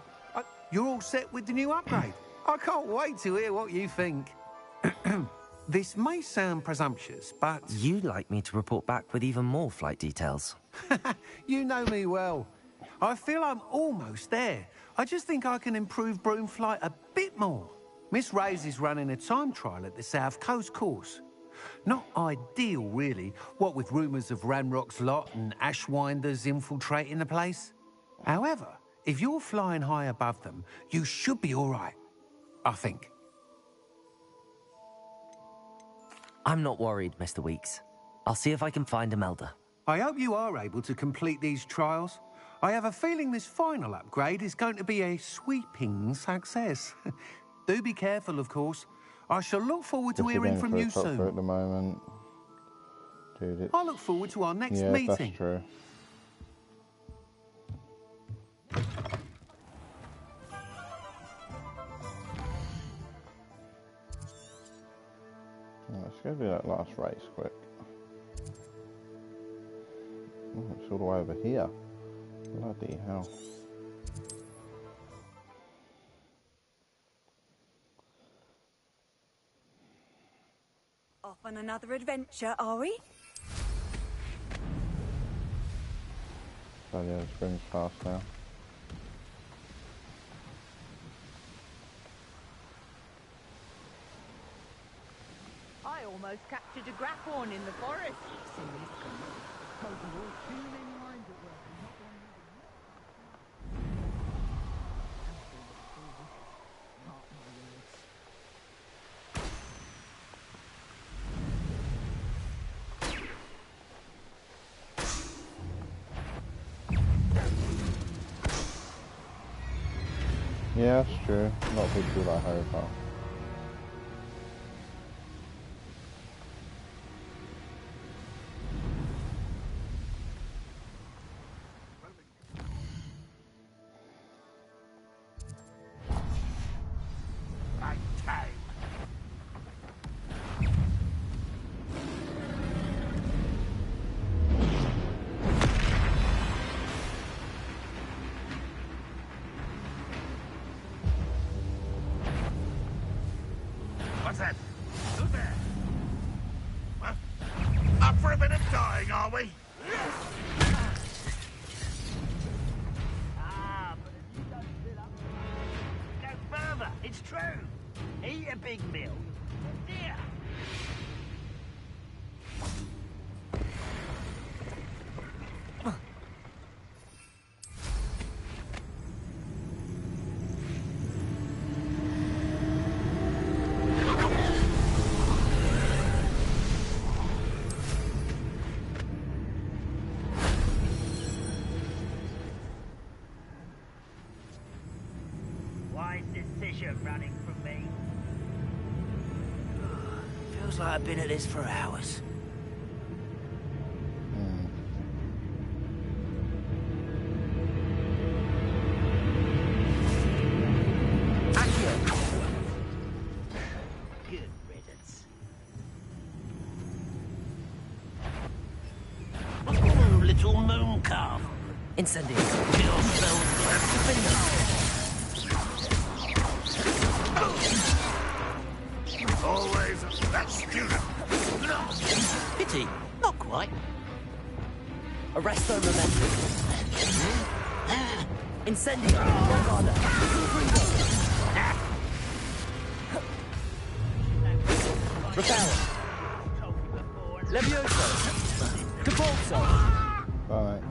You're all set with the new upgrade. I can't wait to hear what you think. this may sound presumptuous, but... You'd like me to report back with even more flight details. You know me well. I feel I'm almost there. I just think I can improve broom flight a bit more. Miss Ray's is running a time trial at the South Coast course. Not ideal, really, what with rumours of Ranrock's lot and Ashwinders infiltrating the place. However, if you're flying high above them, you should be all right, I think. I'm not worried, Mr. Weeks. I'll see if I can find Imelda. I hope you are able to complete these trials. I have a feeling this final upgrade is going to be a sweeping success. Do be careful, of course. I shall look forward to hearing from you soon. At the moment. Dude, I look forward to our next meeting. Yeah, that's true. Let's go do that last race quick. Oh, it's all the way over here. Bloody hell. Off on another adventure, are we? Oh yeah, the spring's fast now. I almost captured a grapphorn in the forest. Yeah, that's true. A lot of people do like Harry Potter. What's that? Who's there? What? Up for a bit of dying, are we? Ah, but if you don't fill up... Go further, it's true. Eat a big meal. Dear. Wise decision running from me. Feels like I've been at this for hours. Good riddance. Oh, little moon calf. Incendies. Your Always that student. Pity. Not quite. Arresto momentum. Incendio. Bombarda. Repel. Levioso. Capulso. Alright.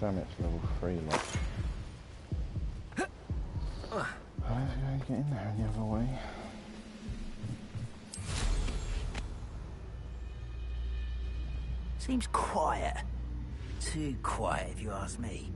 Damn, it's level 3, look. Let's go get in there the other way. Seems quiet. Too quiet, if you ask me.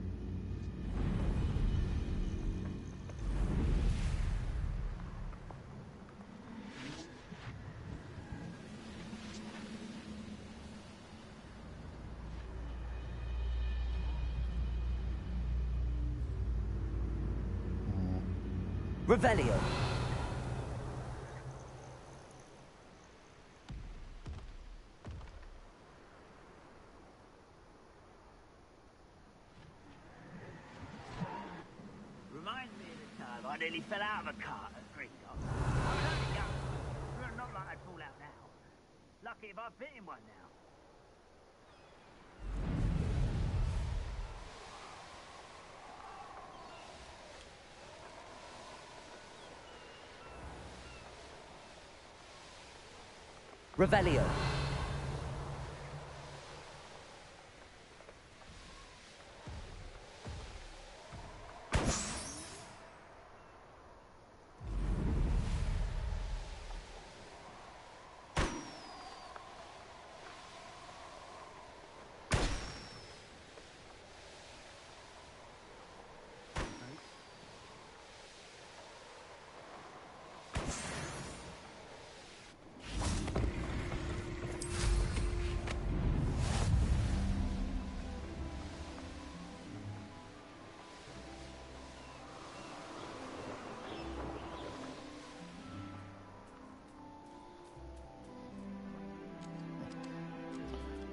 Revelio. Reminds me of the time I nearly fell out of a cart at Gringotts. I was only young. Not like I'd fall out now. Lucky if I've bit in one now. Revelio.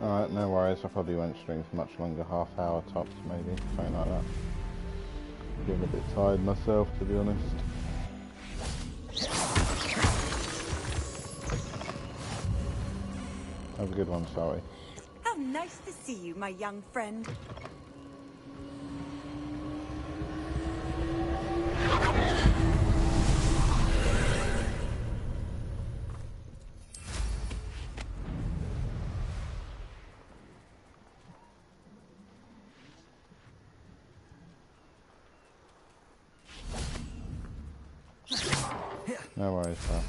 Alright, no worries. I probably won't stream for much longer, half hour tops maybe, something like that. Getting a bit tired myself, to be honest. Have a good one, sorry. How nice to see you, my young friend. No worries, pal.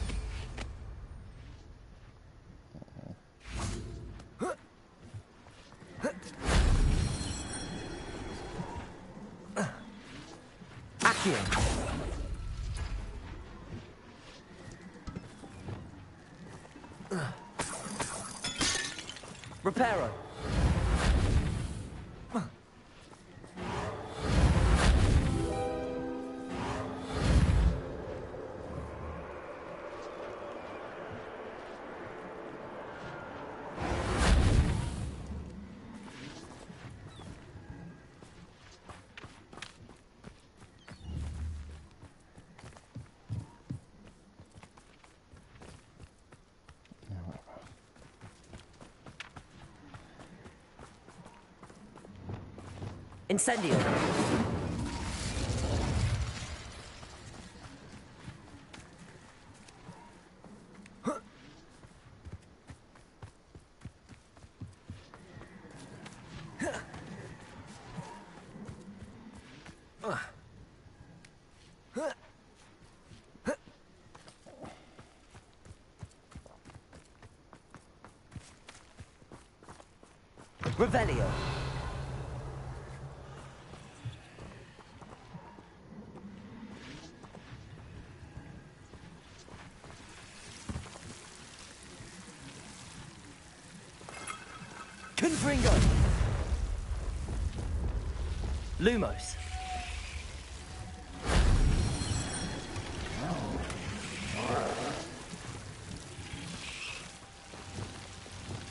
Accio. Reparo. Incendio. Revelio. Confringo. Lumos.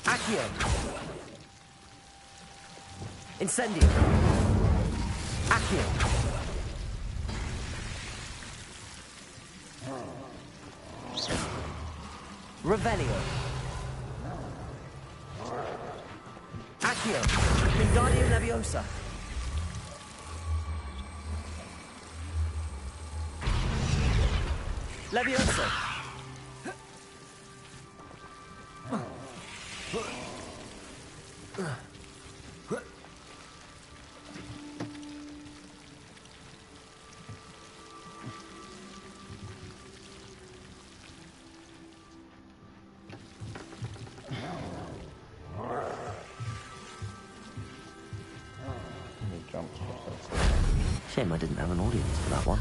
Accio. Incendio. Accio. Revelio. Accio. Wingardium Leviosa. Leviosa. Shame I didn't have an audience for that one.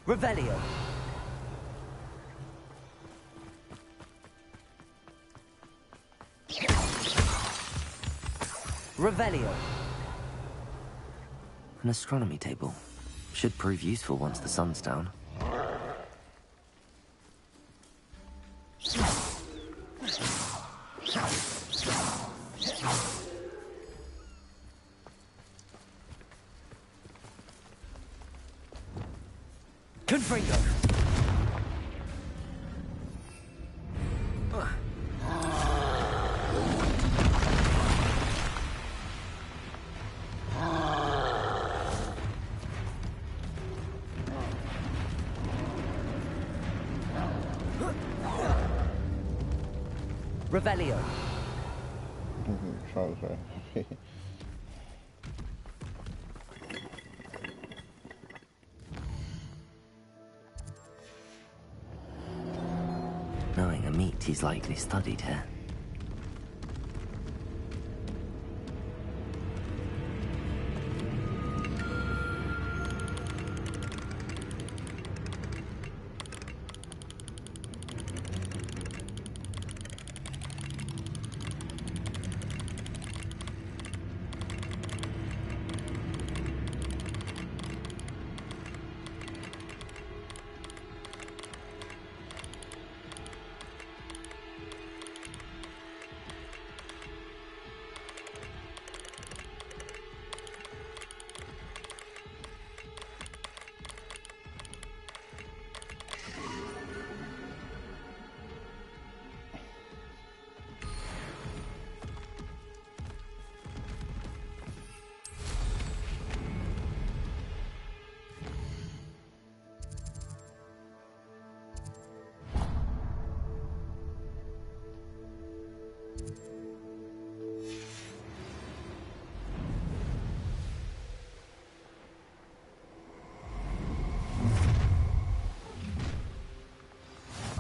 Revelio. Revelio. An astronomy table. Should prove useful once the sun's down. Confringo. Revelio. Knowing a meat, he's likely studied here.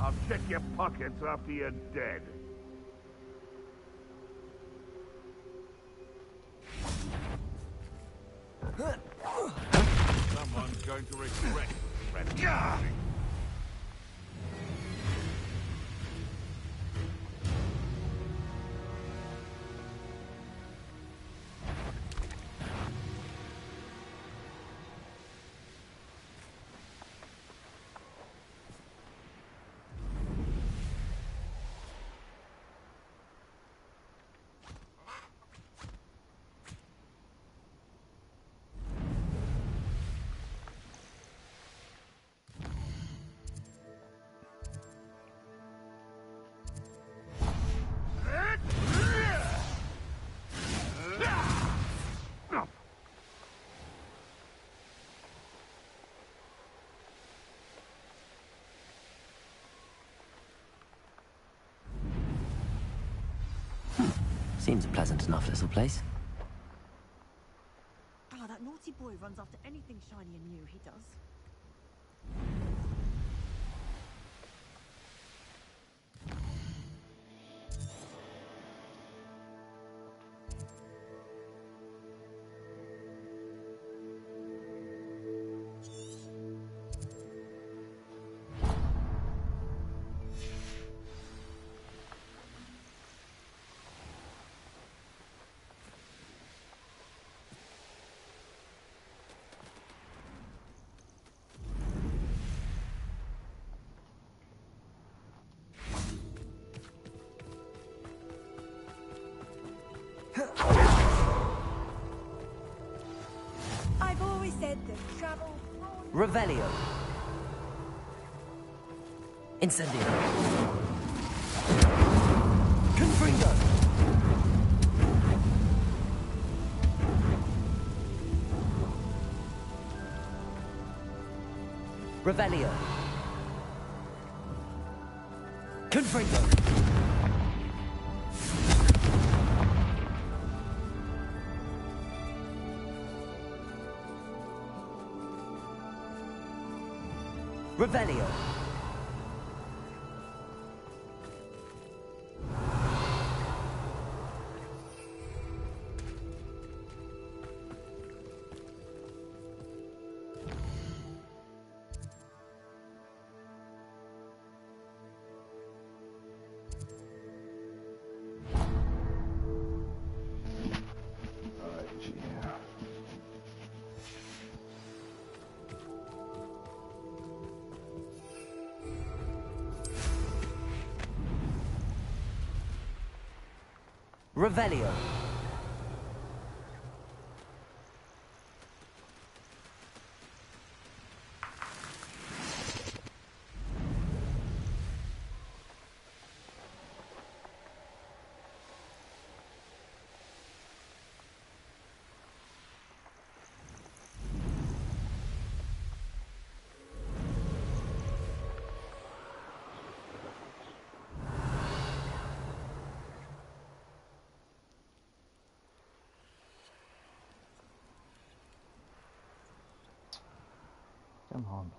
I'll check your pockets after you're dead. Someone's going to regret this. Seems a pleasant enough little place. Ah, that naughty boy runs after anything shiny and new, he does. I've always said that travel... Revelio. Incendio. Confringo. Revelio. Confringo. Revelio. Revelio. Come on.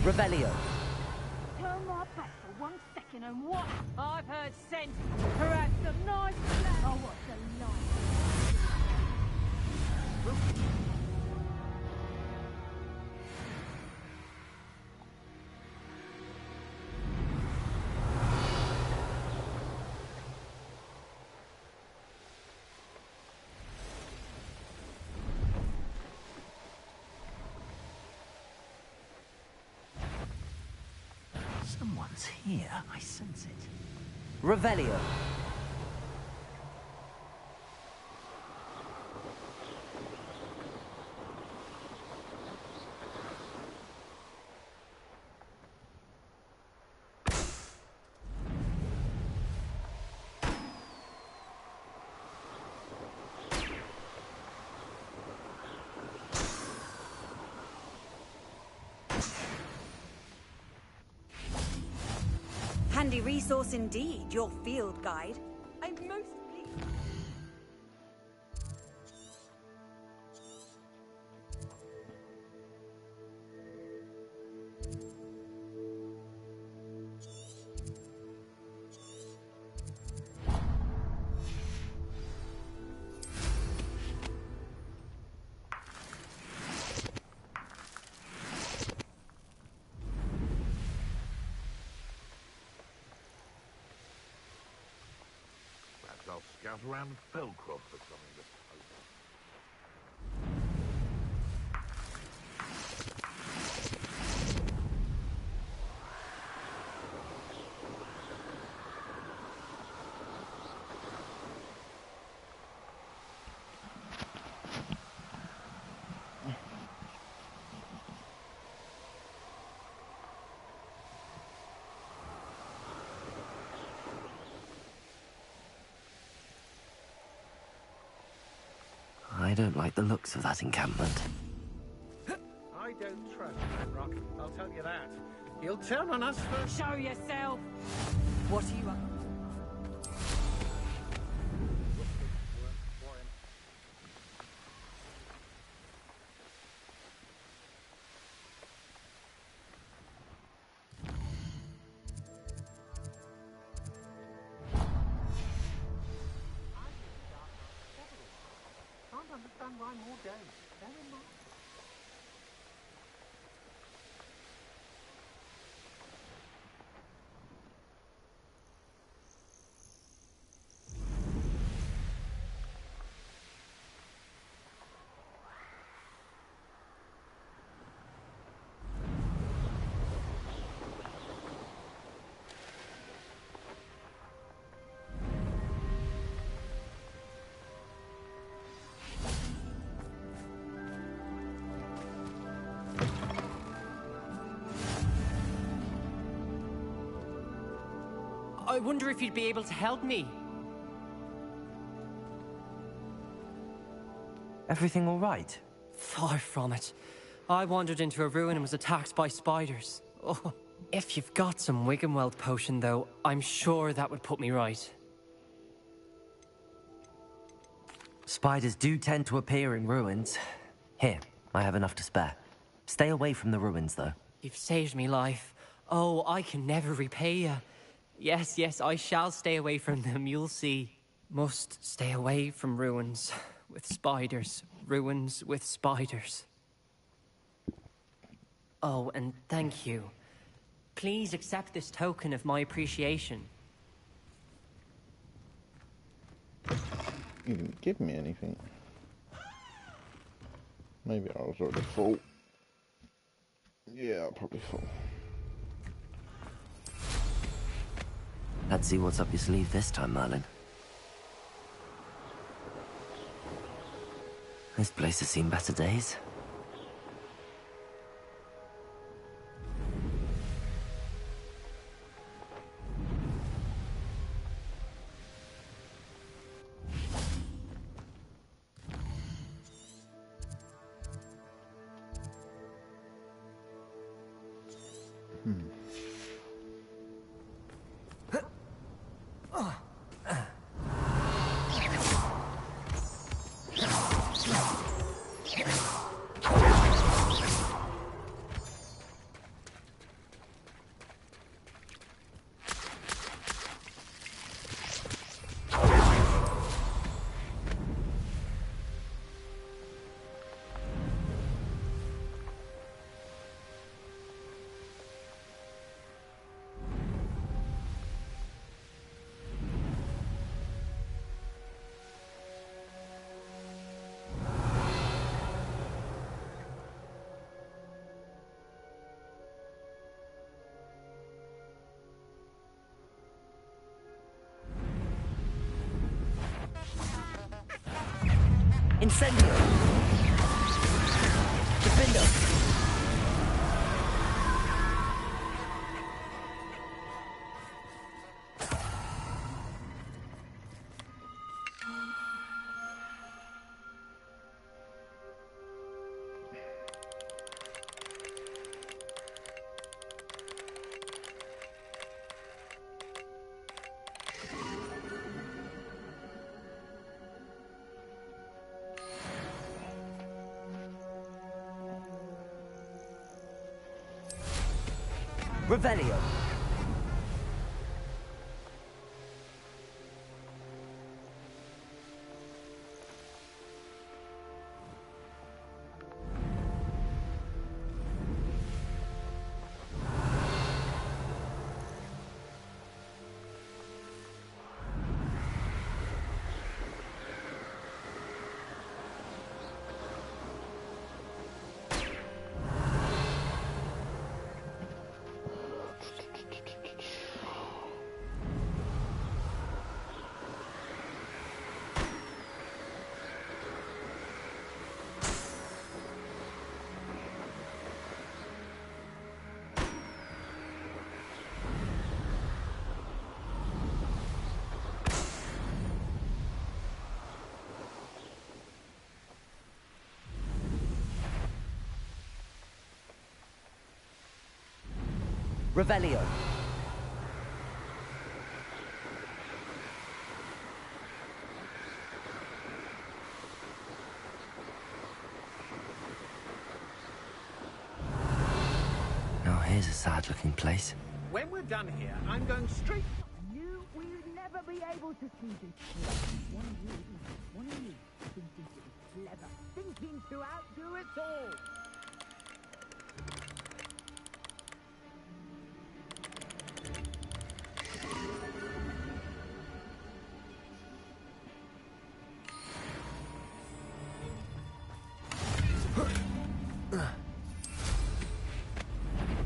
Revelio. Turn my back for 1 second and what? I've heard sense. Perhaps some nice flat. Oh, what's a Someone's here. I sense it. Revelio. Handy resource indeed, your field guide. I'm most pleased. I'll scout around Felcroft for something to poke. I don't like the looks of that encampment. I don't trust Ranrock, I'll tell you that. He'll turn on us first. Show yourself! What are you up? Can't understand why more don't. Very much. I wonder if you'd be able to help me. Everything all right? Far from it. I wandered into a ruin and was attacked by spiders. Oh, If you've got some Wiggenweld potion, though, I'm sure that would put me right. Spiders do tend to appear in ruins. Here, I have enough to spare. Stay away from the ruins, though. You've saved me life. Oh, I can never repay you. Yes, yes, I shall stay away from them, you'll see. Must stay away from ruins with spiders. Ruins with spiders. Oh, and thank you. Please accept this token of my appreciation. You didn't give me anything. Maybe I was already full. Yeah, probably full. Let's see what's up your sleeve this time, Merlin. This place has seen better days. Incendio! Defendo! Revelio. Revelio. Now here's a sad-looking place. When we're done here, I'm going straight... You will never be able to see this. One of you thinking to be clever, thinking to outdo us all.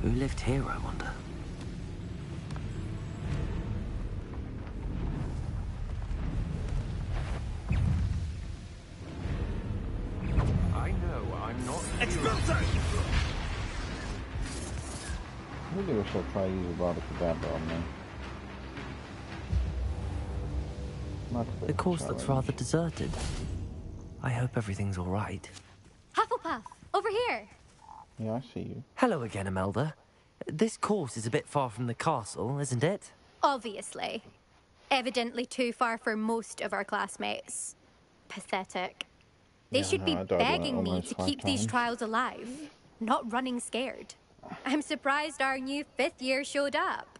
Who lived here, I wonder? I know I'm not... I really wish I'd try to use a Vada Kedavra on me. The course looks rather deserted. I hope everything's all right. Hufflepuff, over here. Yeah, I see you. Hello again, Imelda. This course is a bit far from the castle, isn't it? Obviously. Evidently too far for most of our classmates. Pathetic. They Yeah, should no, be I died begging me almost to 5 keep these times. trials alive, not running scared. I'm surprised our new 5th year showed up.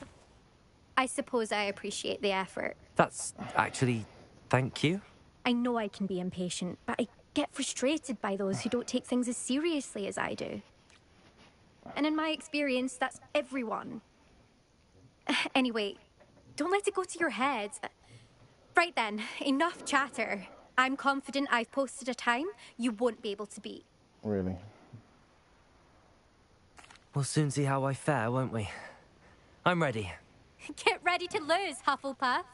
I suppose I appreciate the effort. That's actually... thank you. I know I can be impatient, but I get frustrated by those who don't take things as seriously as I do. And in my experience, that's everyone. Anyway, don't let it go to your head. Right then, enough chatter. I'm confident I've posted a time you won't be able to beat. Really? We'll soon see how I fare, won't we? I'm ready. Get ready to lose, Hufflepuff.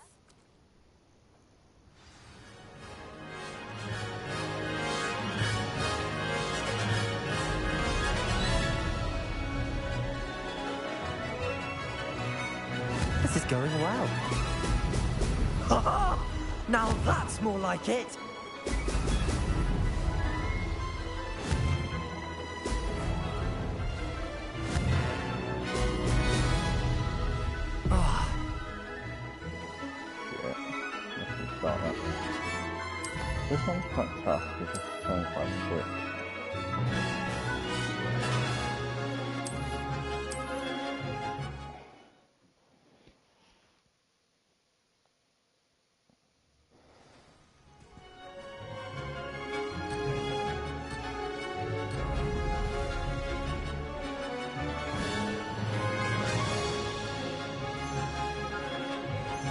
This is going well. Now that's more like it. Start that. This one's quite tough because it's turning quite quick.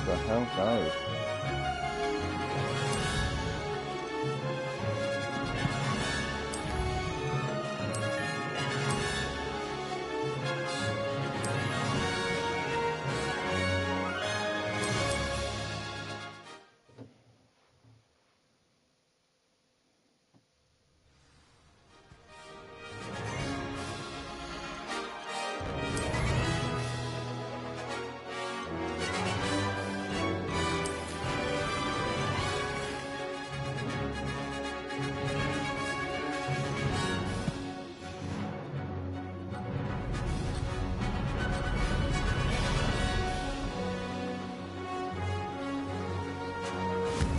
The hell goes?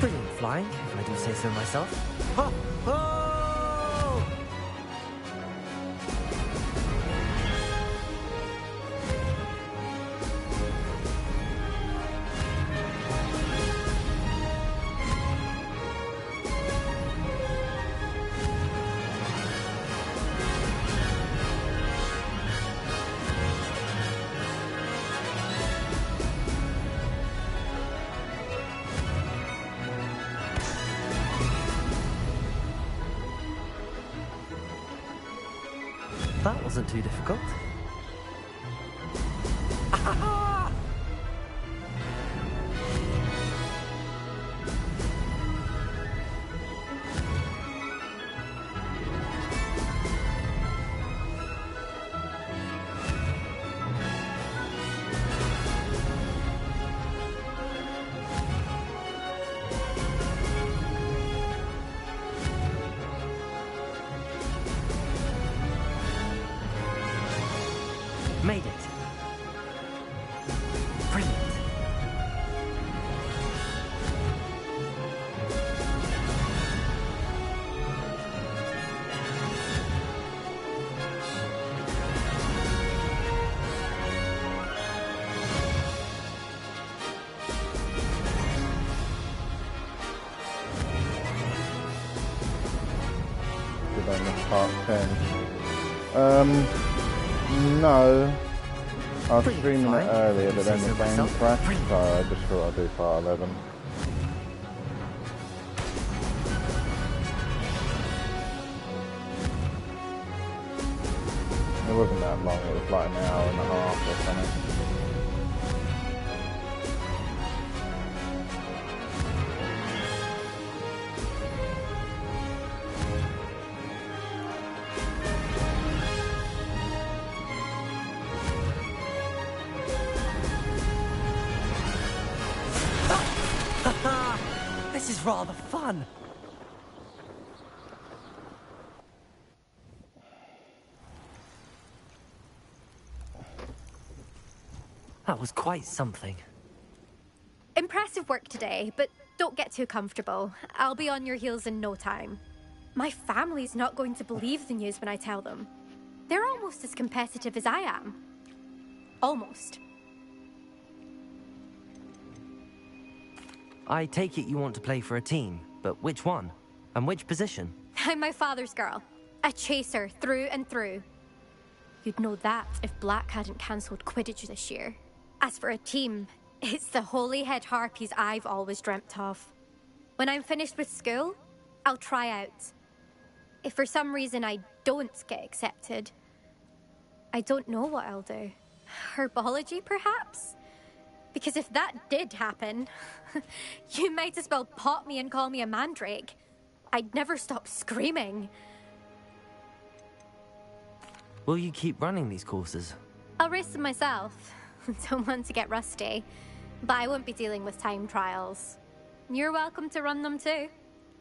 Brilliant flying, if I do say so myself. Ho, ho! That wasn't too difficult. Made it. Brilliant. Did I miss part 10? No. I was streaming it earlier, but then the game crashed, so I just thought I'd do part 11. It wasn't that long, it was like an hour and a half or something. This is rather fun. That was quite something. Impressive work today, but don't get too comfortable. I'll be on your heels in no time. My family's not going to believe the news when I tell them. They're almost as competitive as I am. Almost. I take it you want to play for a team, but which one? And which position? I'm my father's girl. A chaser through and through. You'd know that if Black hadn't cancelled Quidditch this year. As for a team, it's the Holyhead Harpies I've always dreamt of. When I'm finished with school, I'll try out. If for some reason I don't get accepted, I don't know what I'll do. Herbology, perhaps? Because if that did happen, you might as well pot me and call me a mandrake. I'd never stop screaming. Will you keep running these courses? I'll race them myself. Don't want to get rusty. But I won't be dealing with time trials. You're welcome to run them too.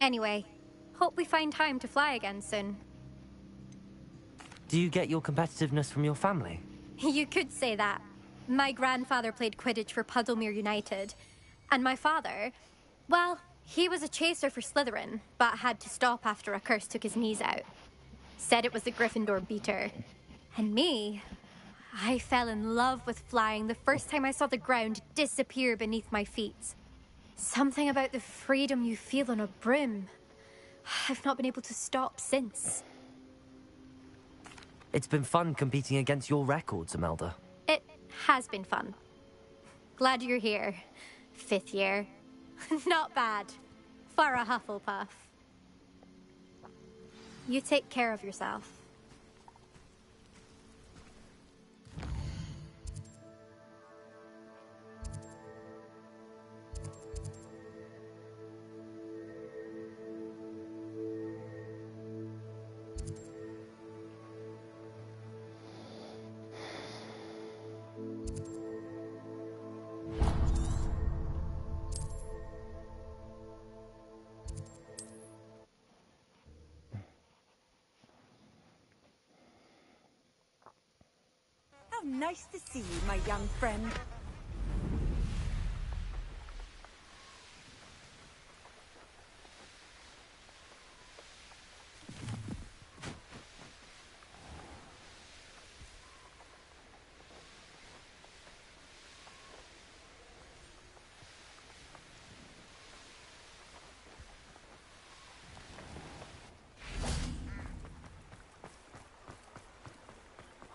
Anyway, hope we find time to fly again soon. Do you get your competitiveness from your family? You could say that. My grandfather played Quidditch for Puddlemere United. And my father, well, he was a chaser for Slytherin, but had to stop after a curse took his knees out. Said it was the Gryffindor beater. And me, I fell in love with flying the first time I saw the ground disappear beneath my feet. Something about the freedom you feel on a broom. I've not been able to stop since. It's been fun competing against your records, Imelda. It has been fun. Glad you're here. 5th year. Not bad. For a Hufflepuff. You take care of yourself. How nice to see you, my young friend.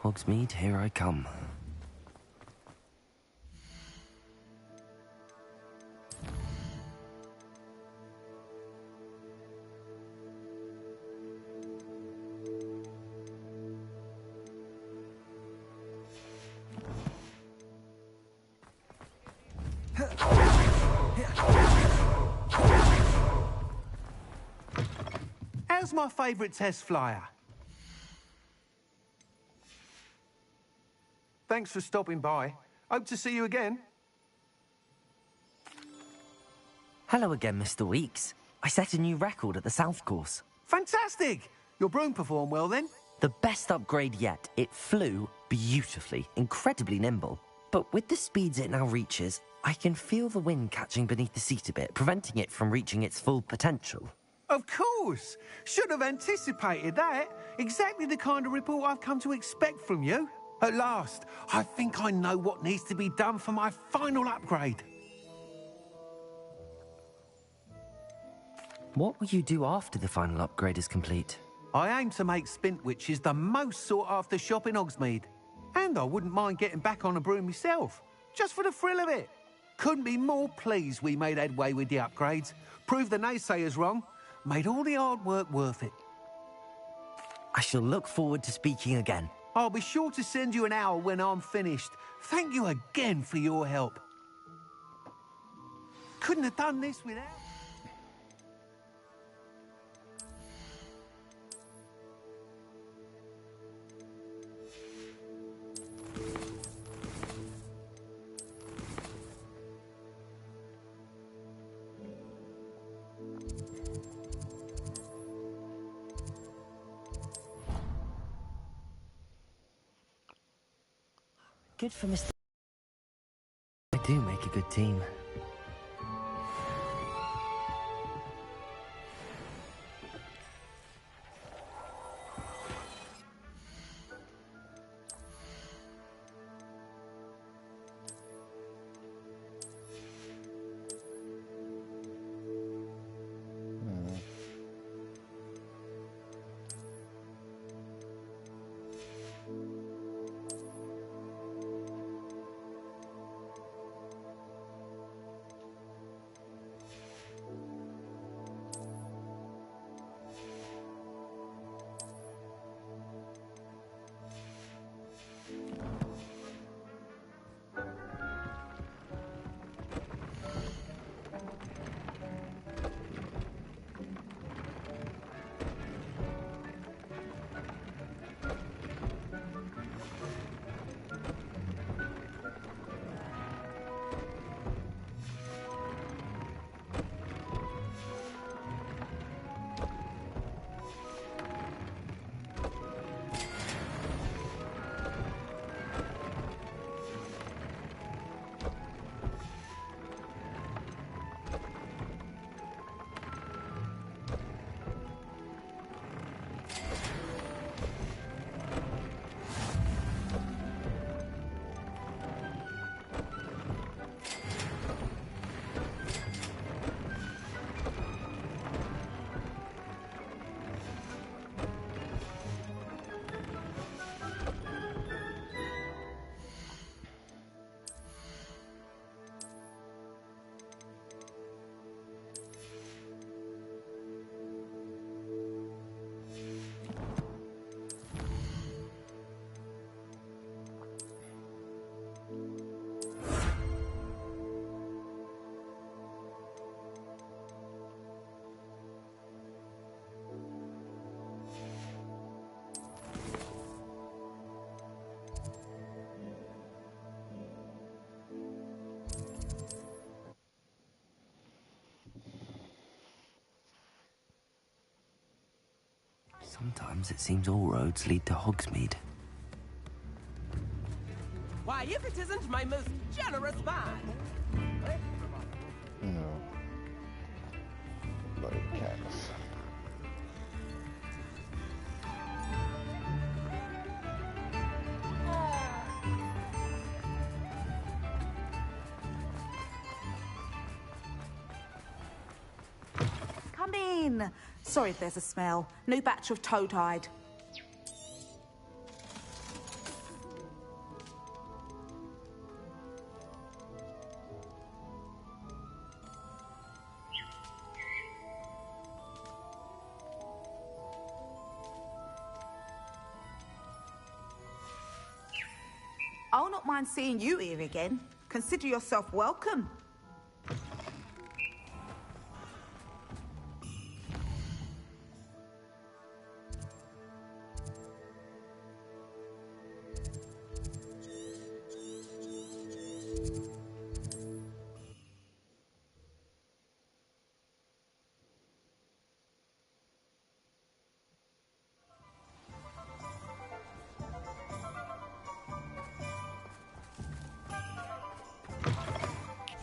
Hogsmeade, here I come. How's my favourite test flyer? Thanks for stopping by. Hope to see you again. Hello again, Mr. Weeks. I set a new record at the South Course. Fantastic! Your broom performed well then? The best upgrade yet. It flew beautifully, incredibly nimble. But with the speeds it now reaches, I can feel the wind catching beneath the seat a bit, preventing it from reaching its full potential. Of course! Should have anticipated that. Exactly the kind of report I've come to expect from you. At last, I think I know what needs to be done for my final upgrade. What will you do after the final upgrade is complete? I aim to make Spintwitches the most sought-after shop in Hogsmeade. And I wouldn't mind getting back on a broom myself, just for the thrill of it. Couldn't be more pleased we made headway with the upgrades, proved the naysayers wrong, made all the hard work worth it. I shall look forward to speaking again. I'll be sure to send you an owl when I'm finished. Thank you again for your help. Couldn't have done this without... Good for Mr. do make a good team. Sometimes it seems all roads lead to Hogsmeade. Why, if it isn't my most generous man! No. Bloody cats. Come in. Sorry if there's a smell. New batch of toad-hide. I'll not mind seeing you here again. Consider yourself welcome.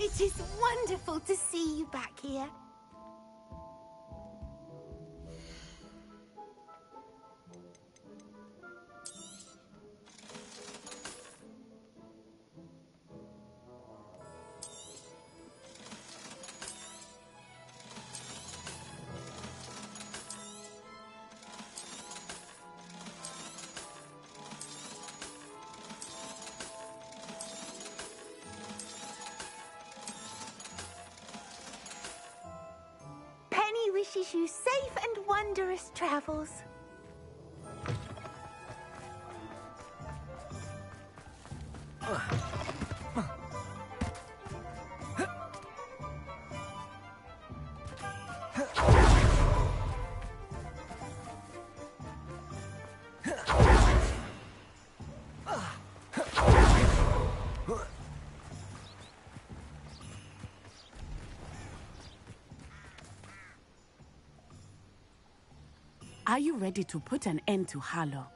It is wonderful to see you back here. Wishes you safe and wondrous travels. Are you ready to put an end to Harlow?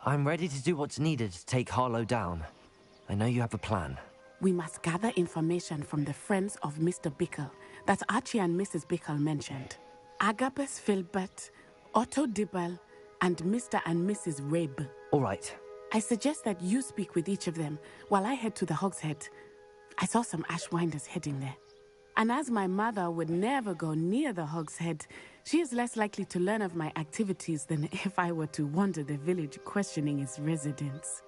I'm ready to do what's needed to take Harlow down. I know you have a plan. We must gather information from the friends of Mr. Bickle that Archie and Mrs. Bickle mentioned. Agabus Filbert, Otto Dibble, and Mr. and Mrs. Rabe. All right. I suggest that you speak with each of them while I head to the Hogshead. I saw some Ashwinders heading there. And as my mother would never go near the Hogshead, she is less likely to learn of my activities than if I were to wander the village questioning its residents.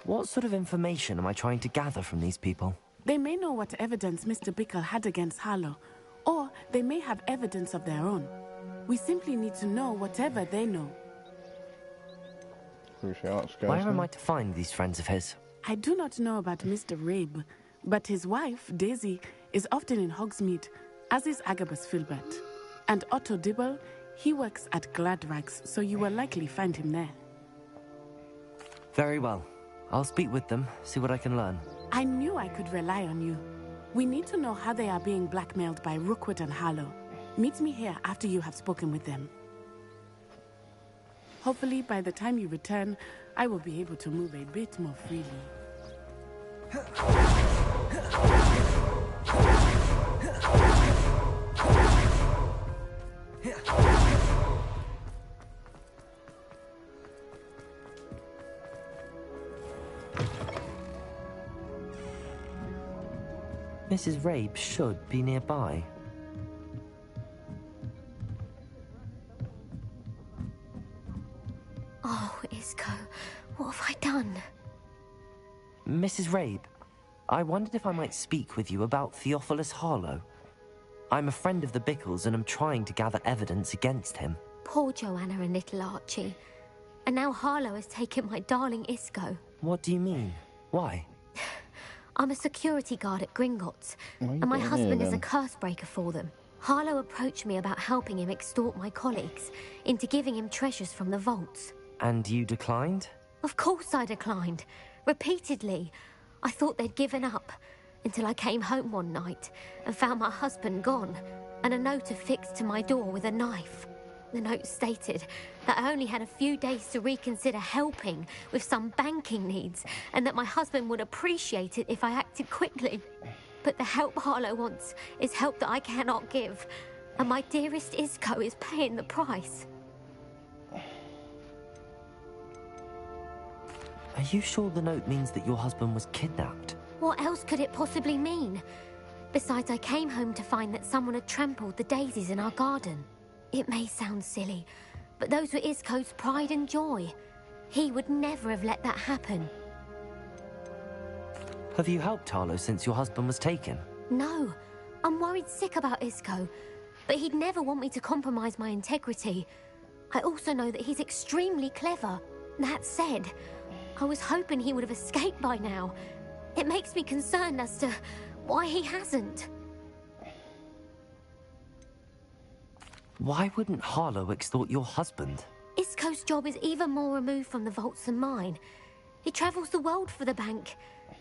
What sort of information am I trying to gather from these people? They may know what evidence Mr. Bickle had against Harlow, or they may have evidence of their own. We simply need to know whatever they know. Where am I to find these friends of his? I do not know about Mr. Rabe, but his wife, Daisy, is often in Hogsmeade, as is Agabus Filbert. And Otto Dibble, he works at Gladrags, so you will likely find him there. Very well. I'll speak with them, see what I can learn. I knew I could rely on you. We need to know how they are being blackmailed by Rookwood and Harlow. Meet me here after you have spoken with them. Hopefully, by the time you return, I will be able to move a bit more freely. Mrs. Rabe should be nearby. Oh, Isco, what have I done? Mrs. Rabe, I wondered if I might speak with you about Theophilus Harlow. I'm a friend of the Bickles and am trying to gather evidence against him. Poor Joanna and little Archie. And now Harlow has taken my darling Isco. What do you mean? Why? I'm a security guard at Gringotts, and my husband is a curse breaker for them. Harlow approached me about helping him extort my colleagues into giving him treasures from the vaults. And you declined? Of course I declined. Repeatedly. I thought they'd given up, until I came home one night and found my husband gone, and a note affixed to my door with a knife. The note stated that I only had a few days to reconsider helping with some banking needs, and that my husband would appreciate it if I acted quickly. But the help Harlow wants is help that I cannot give, and my dearest Isco is paying the price. Are you sure the note means that your husband was kidnapped? What else could it possibly mean? Besides, I came home to find that someone had trampled the daisies in our garden. It may sound silly, but those were Isco's pride and joy. He would never have let that happen. Have you helped Harlow since your husband was taken? No, I'm worried sick about Isco, but he'd never want me to compromise my integrity. I also know that he's extremely clever. That said, I was hoping he would have escaped by now. It makes me concerned as to why he hasn't. Why wouldn't Harlow extort your husband? Isco's job is even more removed from the vaults than mine. He travels the world for the bank.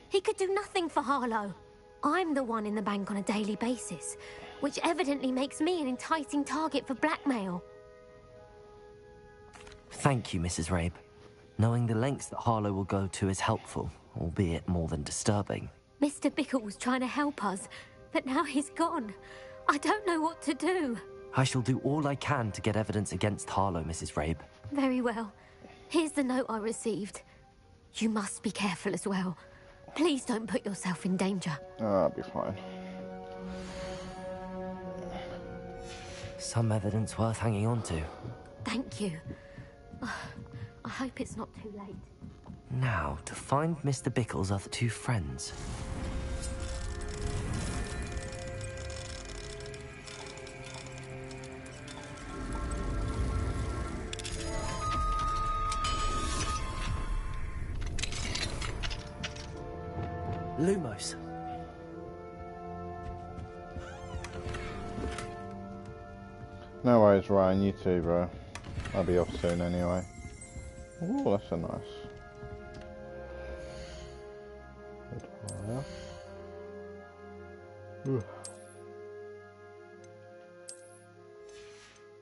He could do nothing for Harlow. I'm the one in the bank on a daily basis, which evidently makes me an enticing target for blackmail. Thank you, Mrs. Rabe. Knowing the lengths that Harlow will go to is helpful, albeit more than disturbing. Mr. Bickle was trying to help us, but now he's gone. I don't know what to do. I shall do all I can to get evidence against Harlow, Mrs. Rabe. Very well. Here's the note I received. You must be careful as well. Please don't put yourself in danger. I'll be fine. Some evidence worth hanging on to. Thank you. I hope it's not too late. Now, to find Mr. Bickle's other two friends. Lumos. No worries, Ryan. You too, bro. I'll be off soon anyway. Oh, that's a nice.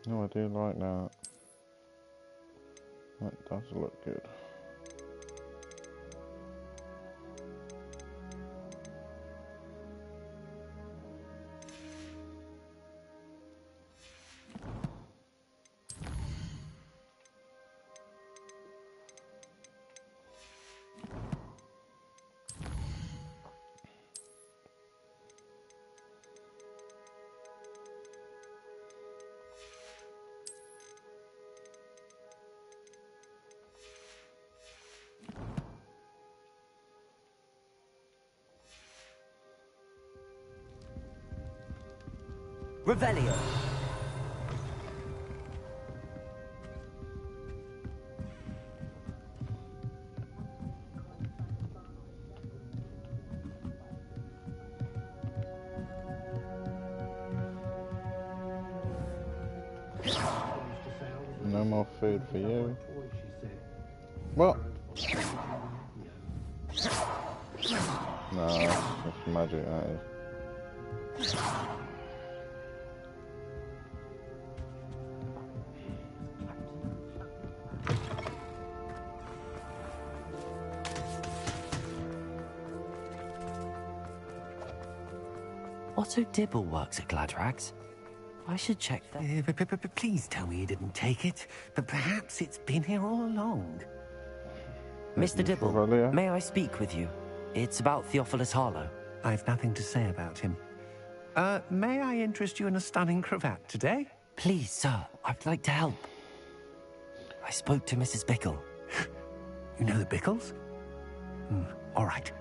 No, I do like that. That does look good. Revelio. No more food for you. What? No, that's magic, that is. Otto Dibble works at Gladrags. I should check that. Please tell me you didn't take it. But perhaps it's been here all along. Mr. Dibble, may I speak with you? It's about Theophilus Harlow. I've nothing to say about him. May I interest you in a stunning cravat today? Please, sir. I'd like to help. I spoke to Mrs. Bickle. You know the Bickles? All right.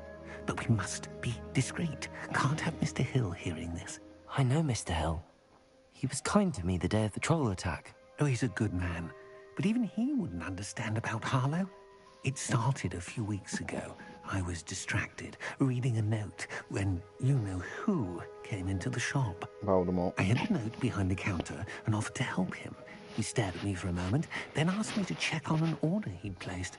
But we must be discreet. Can't have Mr. Hill hearing this. I know Mr. Hill. He was kind to me the day of the troll attack. Oh, he's a good man. But even he wouldn't understand about Harlow. It started a few weeks ago. I was distracted, reading a note, when you-know-who came into the shop. Voldemort. I hid the note behind the counter and offered to help him. He stared at me for a moment, then asked me to check on an order he'd placed.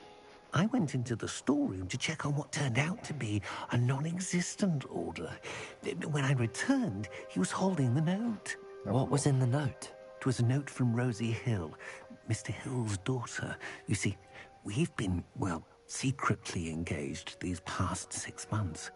I went into the storeroom to check on what turned out to be a non-existent order. When I returned, he was holding the note. What was in the note? It was a note from Rosie Hill, Mr. Hill's daughter. You see, we've been, well, secretly engaged these past 6 months.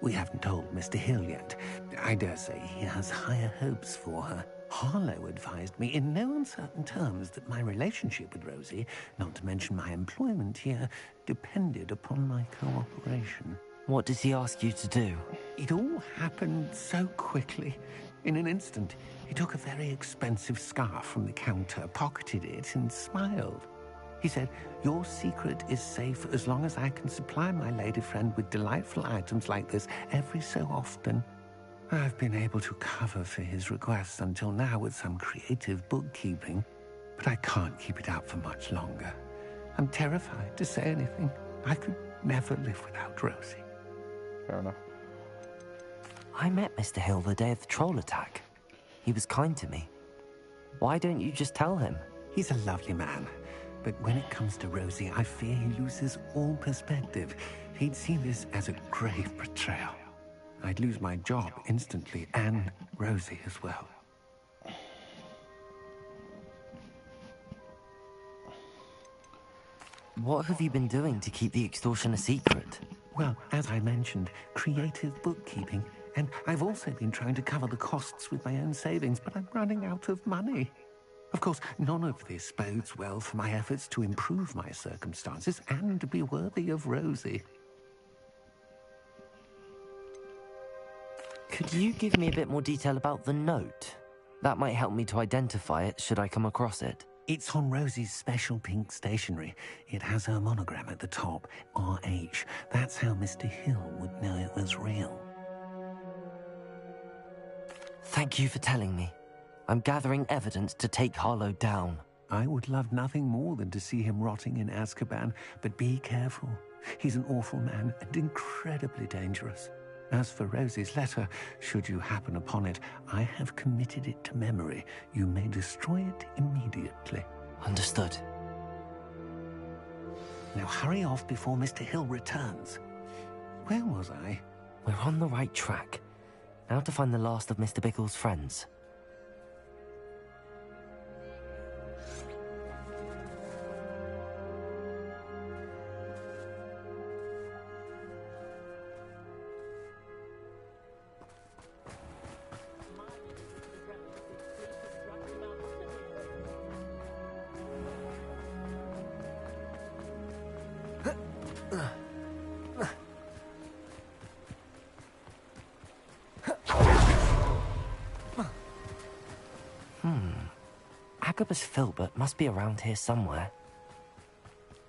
We haven't told Mr. Hill yet. I dare say he has higher hopes for her. Harlow advised me in no uncertain terms that my relationship with Rosie, not to mention my employment here, depended upon my cooperation. What did he ask you to do? It all happened so quickly. In an instant, he took a very expensive scarf from the counter, pocketed it, and smiled. He said, "Your secret is safe as long as I can supply my lady friend with delightful items like this every so often." I've been able to cover for his requests until now with some creative bookkeeping, but I can't keep it up for much longer. I'm terrified to say anything. I could never live without Rosie. Fair enough. I met Mr. Hill the day of the troll attack. He was kind to me. Why don't you just tell him? He's a lovely man, but when it comes to Rosie, I fear he loses all perspective. He'd see this as a grave betrayal. I'd lose my job instantly, and Rosie as well. What have you been doing to keep the extortion a secret? Well, as I mentioned, creative bookkeeping. And I've also been trying to cover the costs with my own savings, but I'm running out of money. Of course, none of this bodes well for my efforts to improve my circumstances and to be worthy of Rosie. Could you give me a bit more detail about the note? That might help me to identify it should I come across it. It's on Rosie's special pink stationery. It has her monogram at the top, RH. That's how Mr. Hill would know it was real. Thank you for telling me. I'm gathering evidence to take Harlow down. I would love nothing more than to see him rotting in Azkaban, but be careful. He's an awful man and incredibly dangerous. As for Rosie's letter, should you happen upon it, I have committed it to memory. You may destroy it immediately. Understood. Now hurry off before Mr. Hill returns. Where was I? We're on the right track. Now to find the last of Mr. Bickle's friends. Agabus Filbert must be around here somewhere.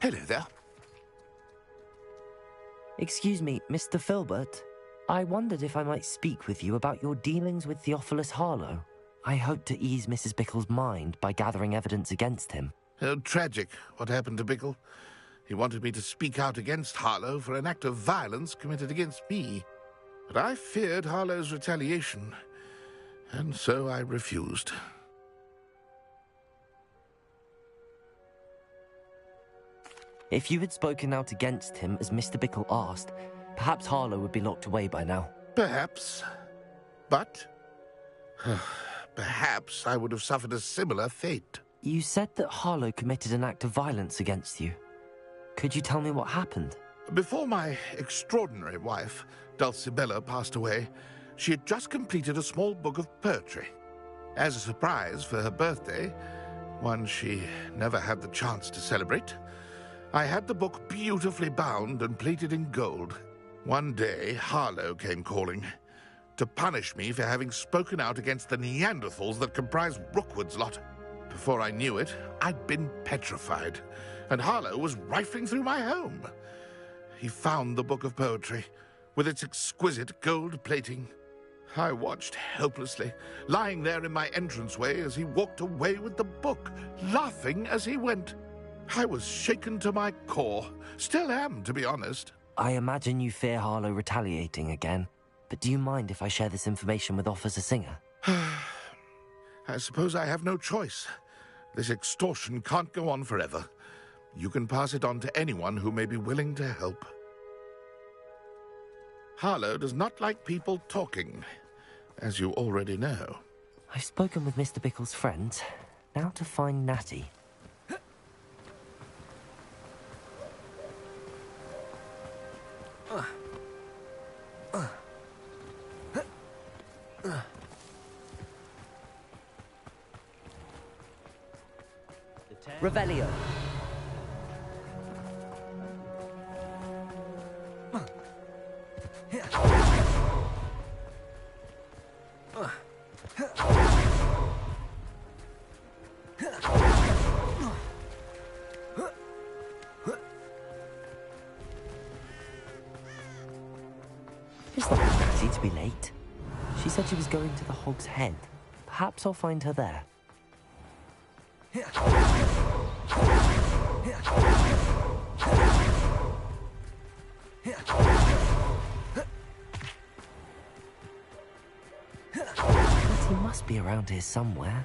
Hello there. Excuse me, Mr. Filbert. I wondered if I might speak with you about your dealings with Theophilus Harlow. I hope to ease Mrs. Bickle's mind by gathering evidence against him. Oh, tragic what happened to Bickle. He wanted me to speak out against Harlow for an act of violence committed against me. But I feared Harlow's retaliation, and so I refused. If you had spoken out against him as Mr. Bickle asked, perhaps Harlow would be locked away by now. Perhaps. But perhaps I would have suffered a similar fate. You said that Harlow committed an act of violence against you. Could you tell me what happened? Before my extraordinary wife, Dulcibella, passed away, she had just completed a small book of poetry. As a surprise for her birthday, one she never had the chance to celebrate, I had the book beautifully bound and plated in gold. One day, Harlow came calling to punish me for having spoken out against the Neanderthals that comprise Rookwood's lot. Before I knew it, I'd been petrified, and Harlow was rifling through my home. He found the book of poetry, with its exquisite gold plating. I watched helplessly, lying there in my entranceway as he walked away with the book, laughing as he went. I was shaken to my core. Still am, to be honest. I imagine you fear Harlow retaliating again, but do you mind if I share this information with Officer Singer? I suppose I have no choice. This extortion can't go on forever. You can pass it on to anyone who may be willing to help. Harlow does not like people talking, as you already know. I've spoken with Mr. Bickle's friends. Now to find Natty. Revelio. Is that Natty to be late? She said she was going to the Hog's Head. Perhaps I'll find her there. But he must be around here somewhere.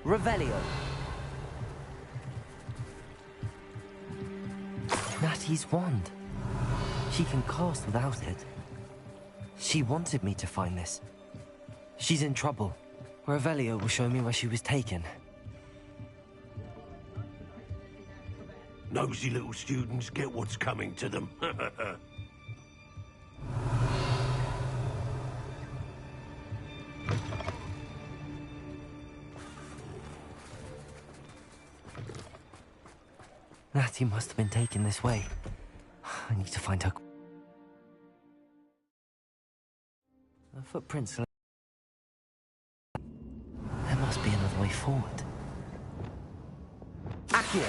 Revelio. Natty's wand. She can cast without it. She wanted me to find this. She's in trouble. Revelio will show me where she was taken. Nosy little students get what's coming to them. Natty must have been taken this way. I need to find her. The footprints. There must be another way forward. Accio!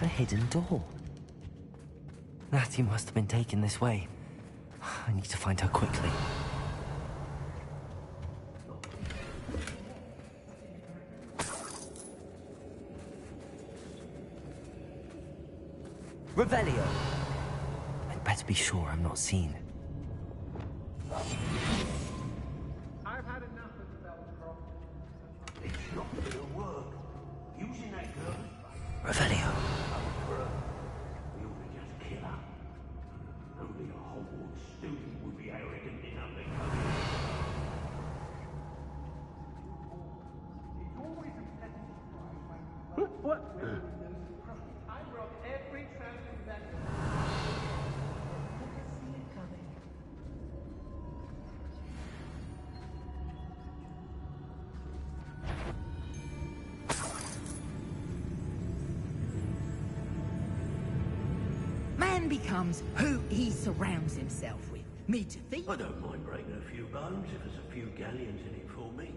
A hidden door. Natty must have been taken this way. I need to find her quickly. Revelio! I'd better be sure I'm not seen. I've had enough of the Velcro. It's not gonna work. Using that girl. Revelio. We ought to just kill her. Only a Hogwarts student would be arrogant enough to come then becomes who he surrounds himself with. Me to think. I don't mind breaking a few bones if there's a few galleons in it for me.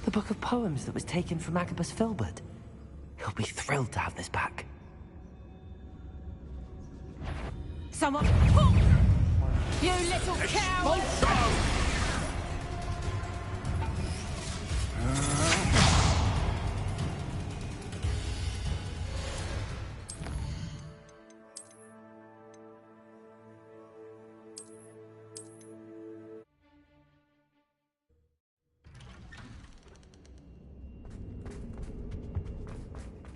The book of poems that was taken from Agabus Filbert. He'll be thrilled to have this back. Someone... You little coward!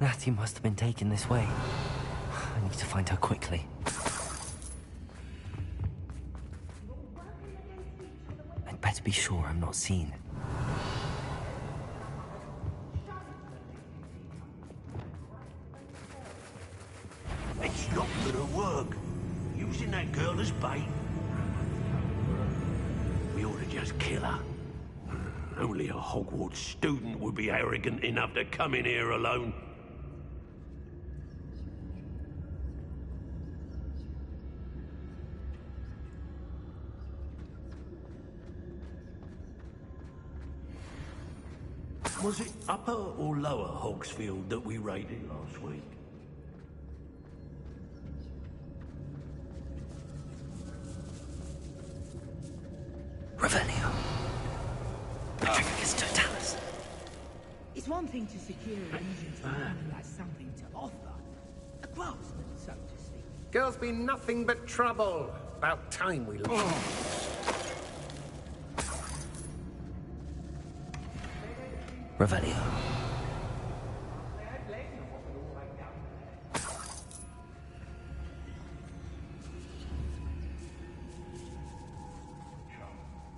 Natty must have been taken this way. I need to find her quickly. I'd better be sure I'm not seen. It's not gonna work. Using that girl as bait. We ought to just kill her. Only a Hogwarts student would be arrogant enough to come in here alone. Was it Upper or Lower Hogsfield that we raided last week? Revelio. Patricus Totalis. It's one thing to secure allegiance to one who has something to offer. A craftsman, so to speak. Girls be nothing but trouble. About time we learned. Revelio.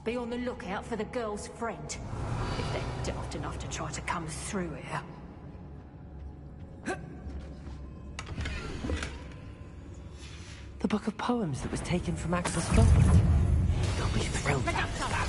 Be on the lookout for the girl's friend. If they're daft enough to try to come through here. The book of poems that was taken from Agabus Filbert. He'll be thrilled to have this back.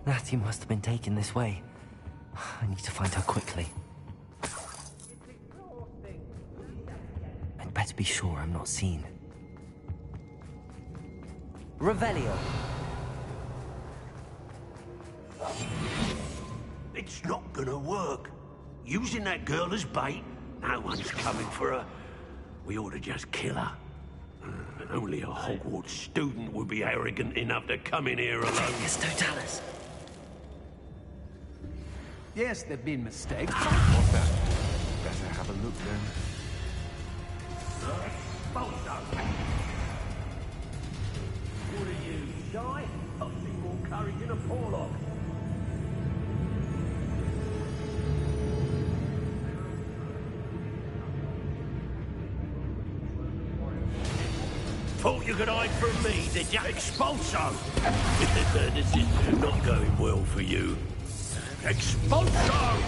Natty must have been taken this way. I need to find her quickly. I'd better be sure I'm not seen. Revelio. It's not gonna work. Using that girl as bait, no one's coming for her. We ought to just kill her. Only a Hogwarts student would be arrogant enough to come in here alone. Patricus Totalis. Yes, there've been mistakes. What's that? Better have a look then. What are you, shy? I've seen more courage in a forelock. Thought you could hide from me, did you? Expulso! This is not going well for you. Expulso!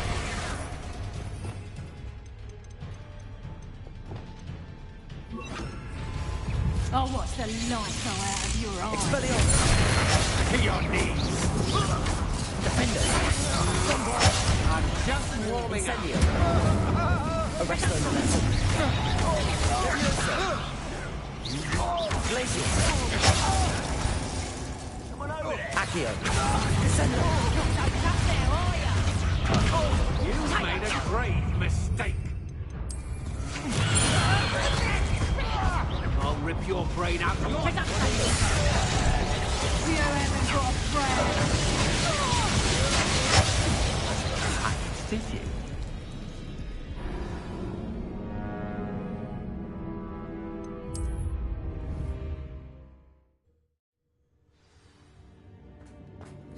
I'll watch the light go out of your eyes. To your knees! Defender. I'm just warming up. Arrest her on the left. Glacius. Someone over there! Accio. You made a great mistake. I'll rip your brain out. You haven't got a friend. Did you?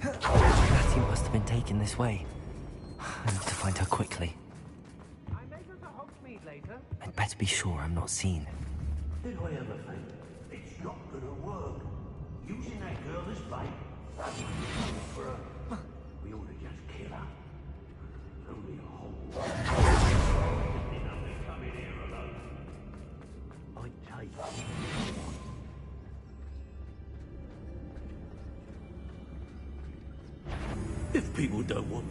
Natty must have been taken this way. I need to find her quickly. I'd better be sure I'm not seen. Did I ever think it's not gonna work? Using that girl as bait? For her, we ought to just kill her. Only a whole enough to come in here alone. I'd take it. If people don't want me.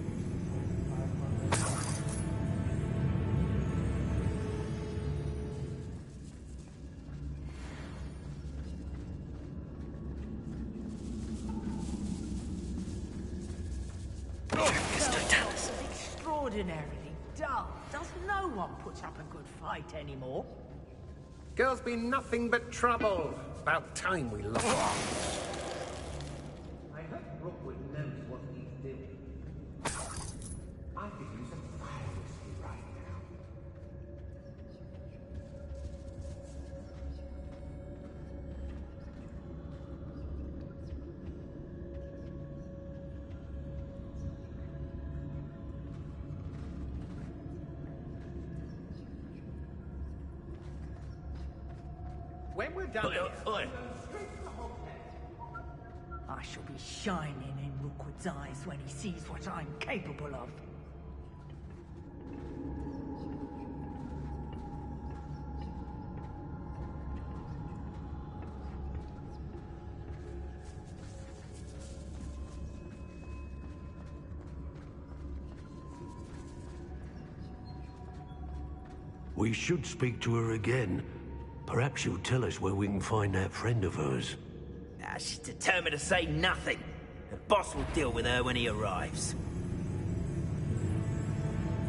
Extraordinarily dull. Does no one put up a good fight anymore? Girl's been nothing but trouble. About time we lost. I hope Rookwood knows what he's doing. I could use a fire whiskey right now. When we're done here, I shall be shining in Rookwood's eyes when he sees what I'm capable of. We should speak to her again. Perhaps she'll tell us where we can find that friend of hers. She's determined to say nothing. The boss will deal with her when he arrives.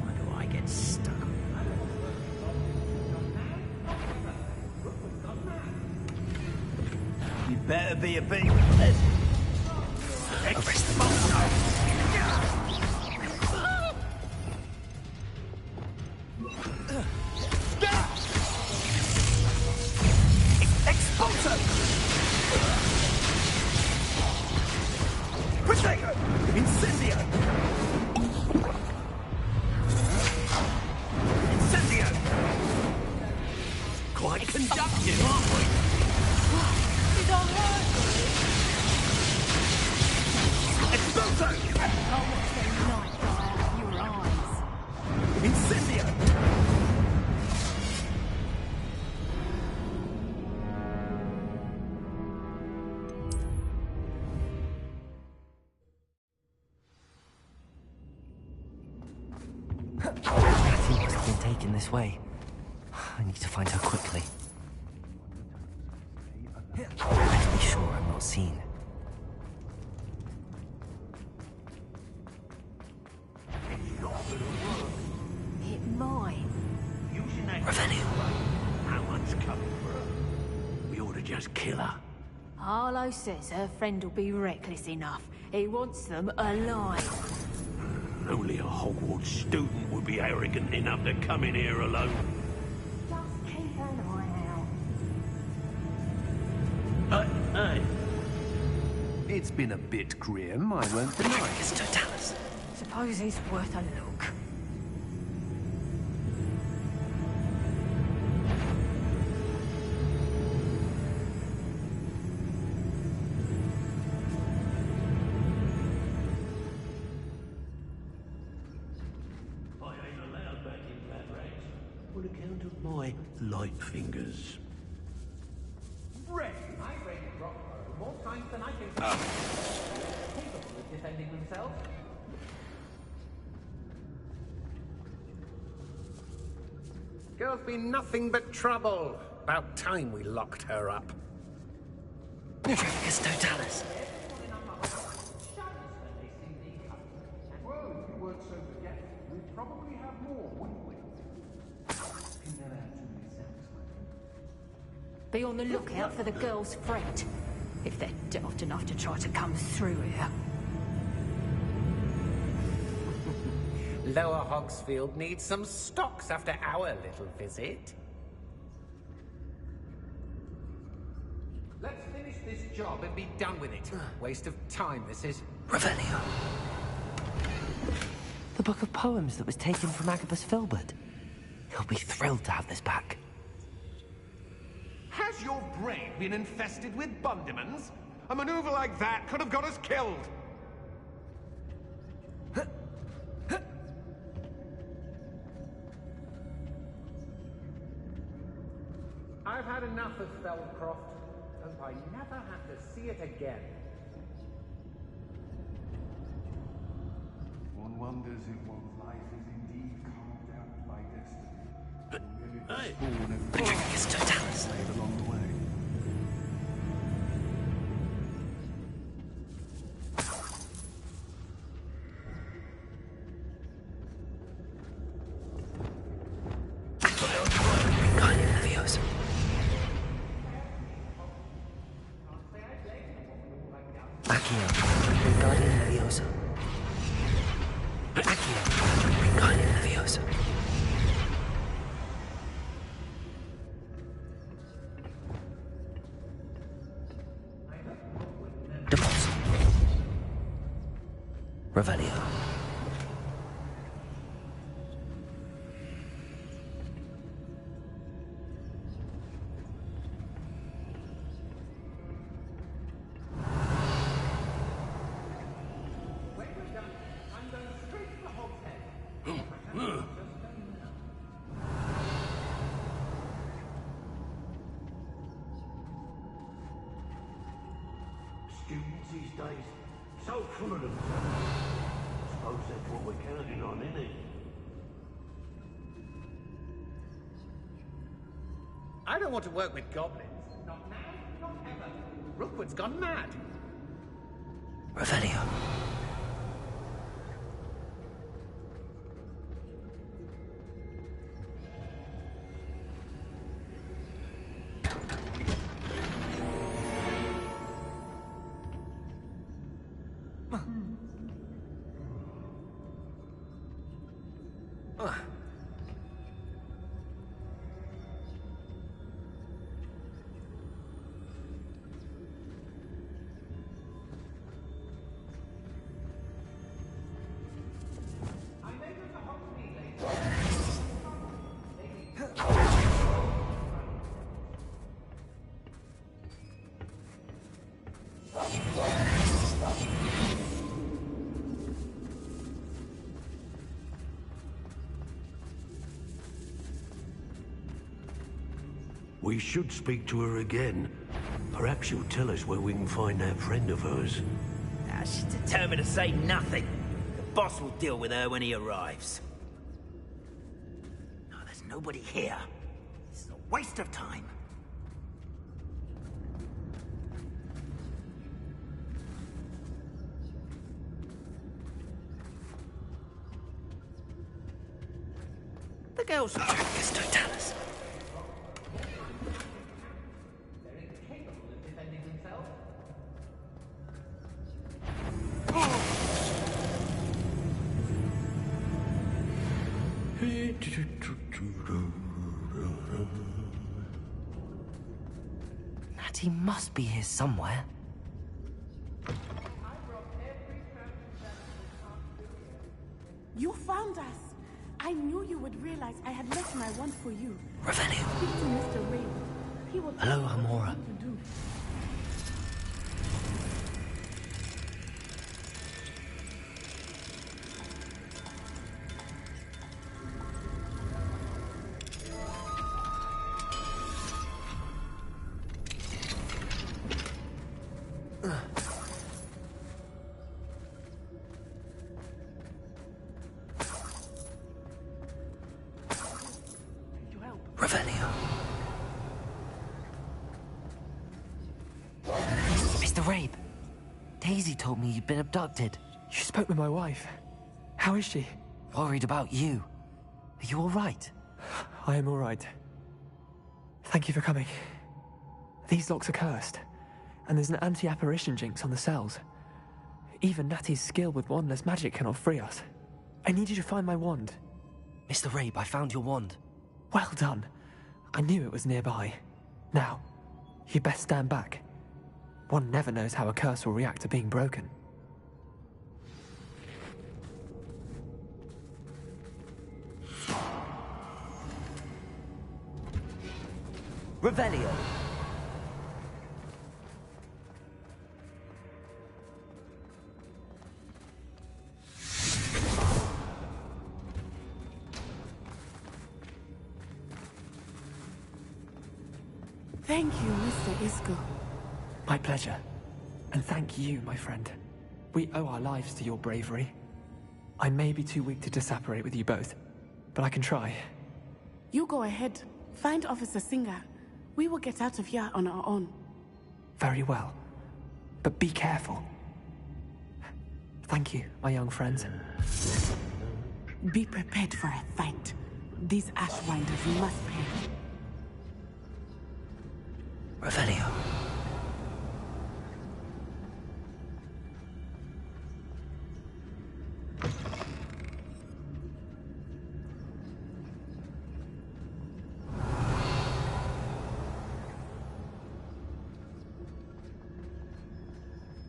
Why do I get stuck? You better be a bit pleasant. Arrest the boss. Incendio! Incendio! Quite conductive, aren't we? You don't hurt Exploso! I watch the night go out of your eyes. Incendio! Kathy must have been taken this way. I need to find her quickly. Better be sure I'm not seen. It might. Using that Revenue. No one's coming for her. We ought to just kill her. Harlow says her friend will be reckless enough. He wants them alive. Only a Hogwarts student would be arrogant enough to come in here alone. Just keep an eye out. Hey! it's been a bit grim, I won't deny. It's Totalis. Suppose it's worth a look. On account of my light fingers. Ray, I raided Rockford more times than I can capable of defending themselves. Girl's been nothing but trouble. About time we locked her up. It's Totalis. Well, if you weren't so forgetful, we'd probably have more, wouldn't we? Be on the lookout for the girl's friend, if they're daft enough to try to come through here. Lower Hogsfield needs some stocks after our little visit. Let's finish this job and be done with it. Waste of time, this is. Revelio. The book of poems that was taken from Agabus Filbert. He'll be thrilled to have this back. your brain been infested with Bundymans? A maneuver like that could have got us killed! I've had enough of Feldcroft. Hope I never have to see it again. One wonders if one's life is indeed carved out by destiny. Hey! Protectus totalis laid along the way. Revelio. Students these days, so full of themselves. Suppose that's what we're counting on, isn't it? I don't want to work with goblins. Not now, not ever. Rookwood's gone mad. Revelio. We should speak to her again. Perhaps she'll tell us where we can find that friend of hers. She's determined to say nothing. The boss will deal with her when he arrives. No, there's nobody here. This is a waste of time. The girl's Protectus totalis. Natty must be here somewhere. You found us. I knew you would realize I had left my wand for you. Revelio. Speak to Mr. Ray. He will Hello, Hamora. Revelio. Mr. Rabe, Daisy told me you'd been abducted. You spoke with my wife. How is she? Worried about you. Are you all right? I am all right. Thank you for coming. These locks are cursed, and there's an anti-apparition jinx on the cells. Even Natty's skill with wandless magic cannot free us. I need you to find my wand. Mr. Rabe, I found your wand. Well done. I knew it was nearby. Now, you best stand back. One never knows how a curse will react to being broken. Revelio. Thank you, Mr. Isco. My pleasure. And thank you, my friend. We owe our lives to your bravery. I may be too weak to disapparate with you both, but I can try. You go ahead. Find Officer Singer. We will get out of here on our own. Very well. But be careful. Thank you, my young friends. Be prepared for a fight. These Ashwinders must pay. Revelio.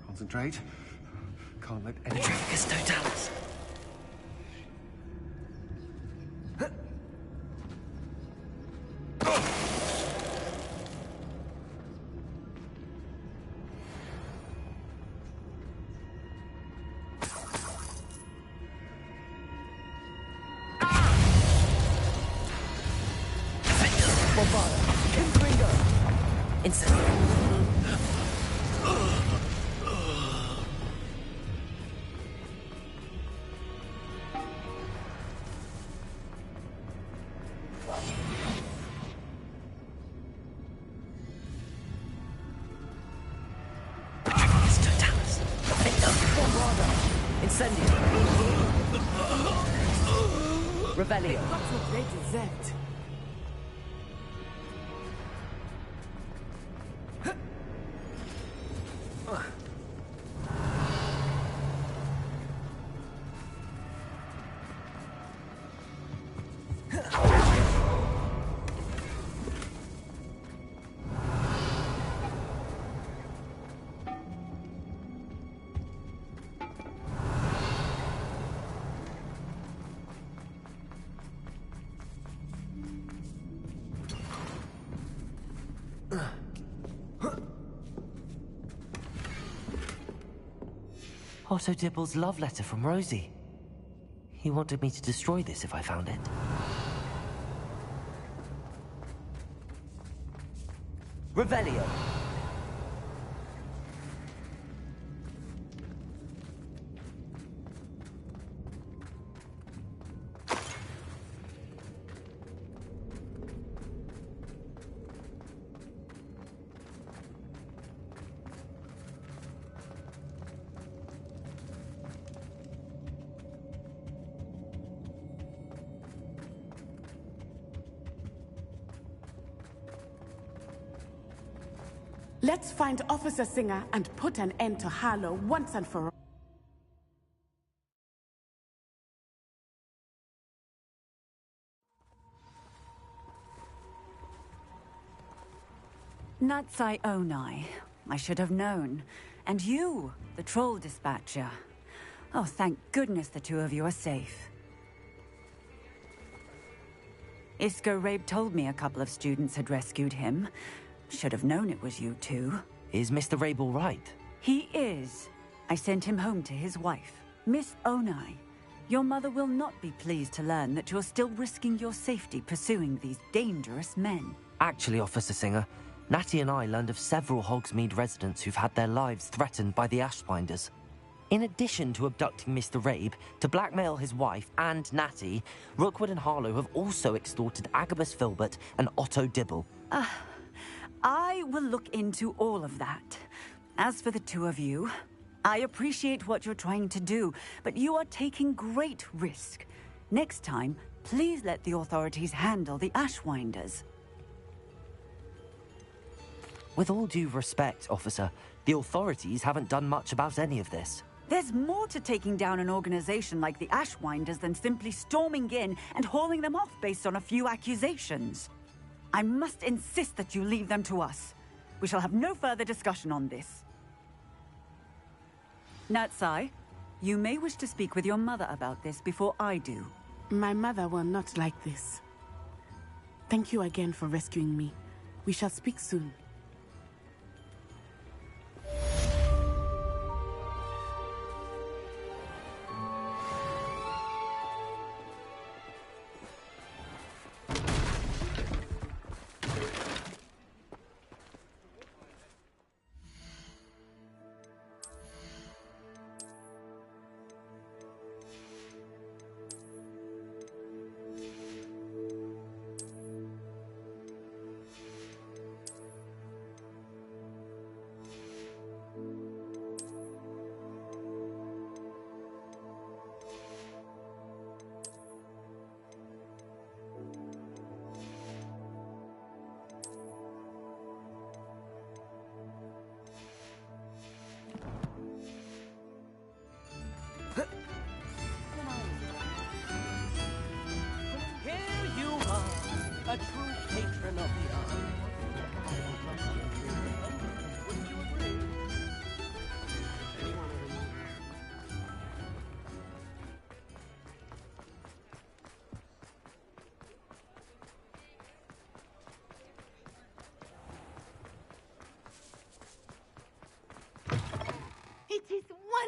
Concentrate. Can't let any... Petrificus totalis. Revelio. That's what they deserved. Otto Dibble's love letter from Rosie. He wanted me to destroy this if I found it. Revelio. Let's find Officer Singer and put an end to Harlow once and for all. Natsai Onai. I should have known. And you, the troll dispatcher. Oh, thank goodness the two of you are safe. Isco Rabe told me a couple of students had rescued him. Should have known it was you two. Is Mr. Rabe all right? He is. I sent him home to his wife. Miss Onai, your mother will not be pleased to learn that you're still risking your safety pursuing these dangerous men. Actually, Officer Singer, Natty and I learned of several Hogsmeade residents who've had their lives threatened by the Ashwinders. In addition to abducting Mr. Rabe to blackmail his wife and Natty, Rookwood and Harlow have also extorted Agabus Filbert and Otto Dibble. I will look into all of that. As for the two of you, I appreciate what you're trying to do, but you are taking great risk. Next time, please let the authorities handle the Ashwinders. With all due respect, officer, the authorities haven't done much about any of this. There's more to taking down an organization like the Ashwinders than simply storming in and hauling them off based on a few accusations. I must insist that you leave them to us. We shall have no further discussion on this. Natsai, you may wish to speak with your mother about this before I do. My mother will not like this. Thank you again for rescuing me. We shall speak soon.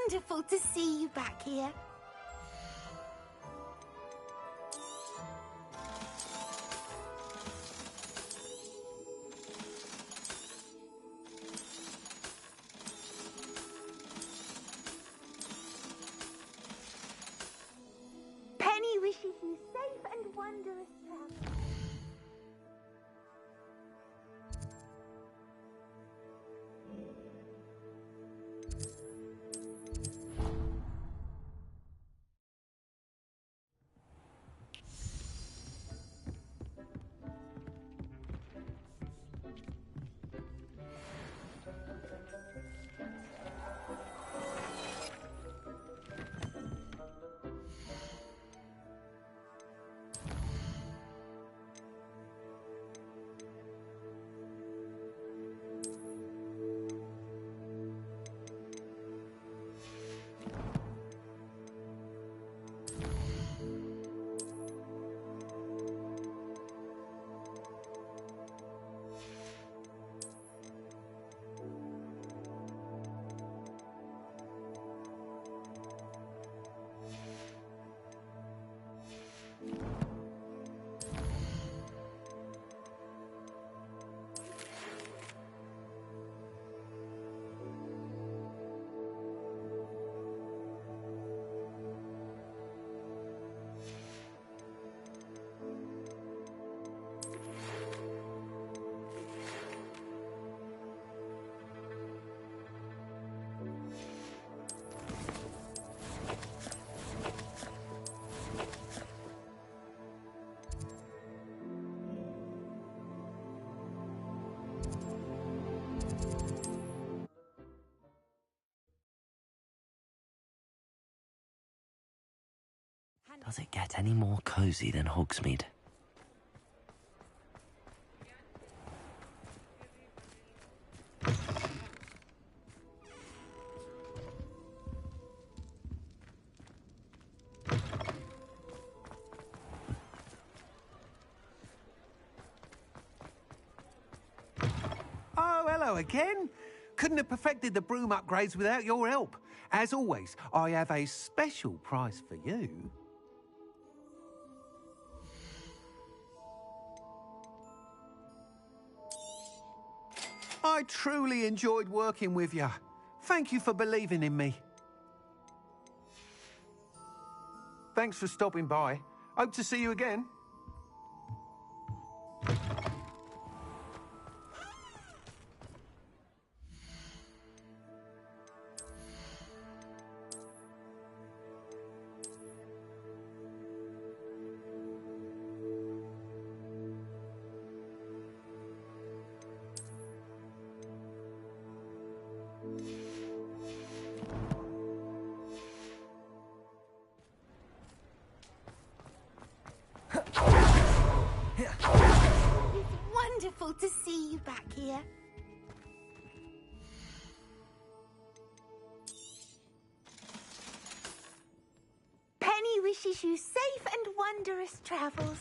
wonderful to see you back here. Penny wishes you safe and wondrous travel. Does it get any more cozy than Hogsmeade? Oh, hello again. Couldn't have perfected the broom upgrades without your help. As always, I have a special prize for you. I truly enjoyed working with you. Thank you for believing in me. Thanks for stopping by. Hope to see you again. It's wonderful to see you back here. Penny wishes you safe and wondrous travels.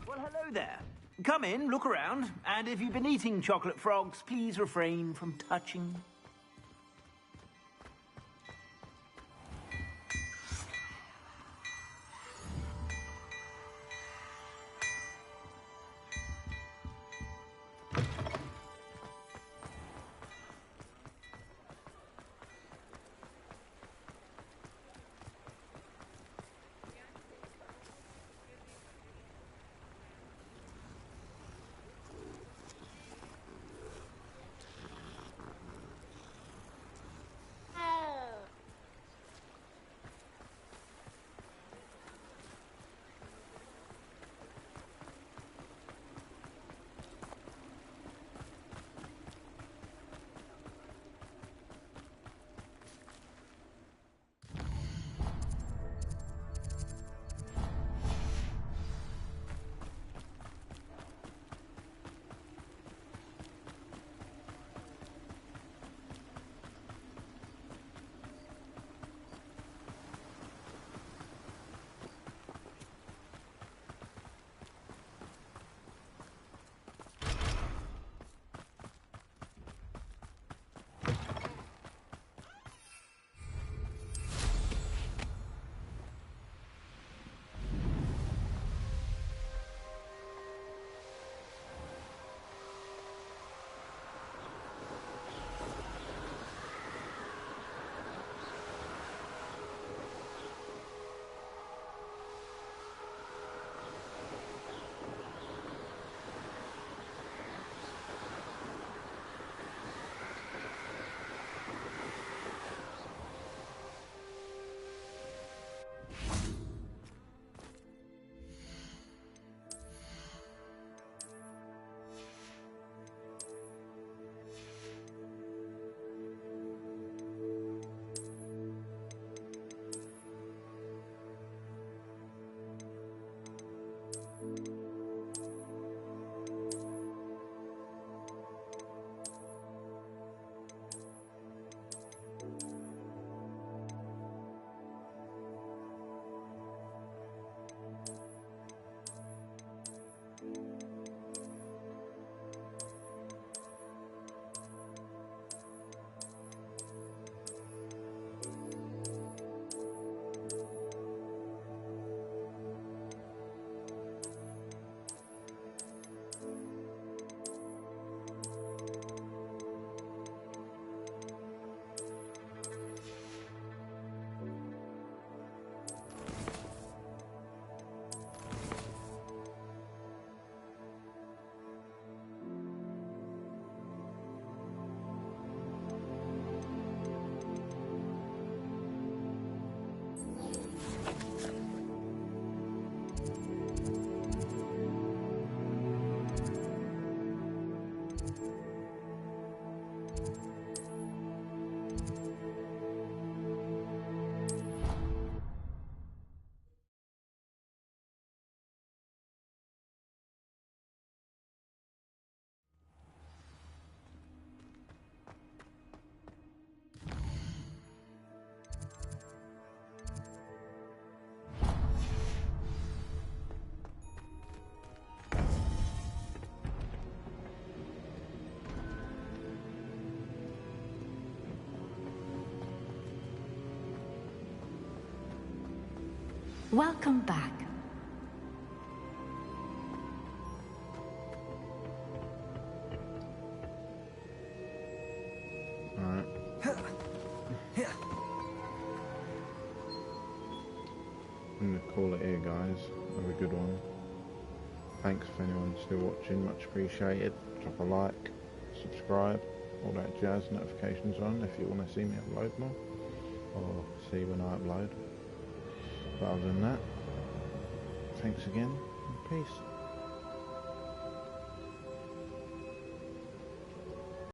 Well, hello there. Come in, look around, and if you've been eating chocolate frogs, please refrain from touching. Welcome back. Alright. I'm going to call it here, guys. Have a good one. Thanks for anyone still watching, much appreciated. Drop a like, subscribe, all that jazz, notifications on if you want to see me upload more, or see when I upload. But other than that, thanks again, and peace.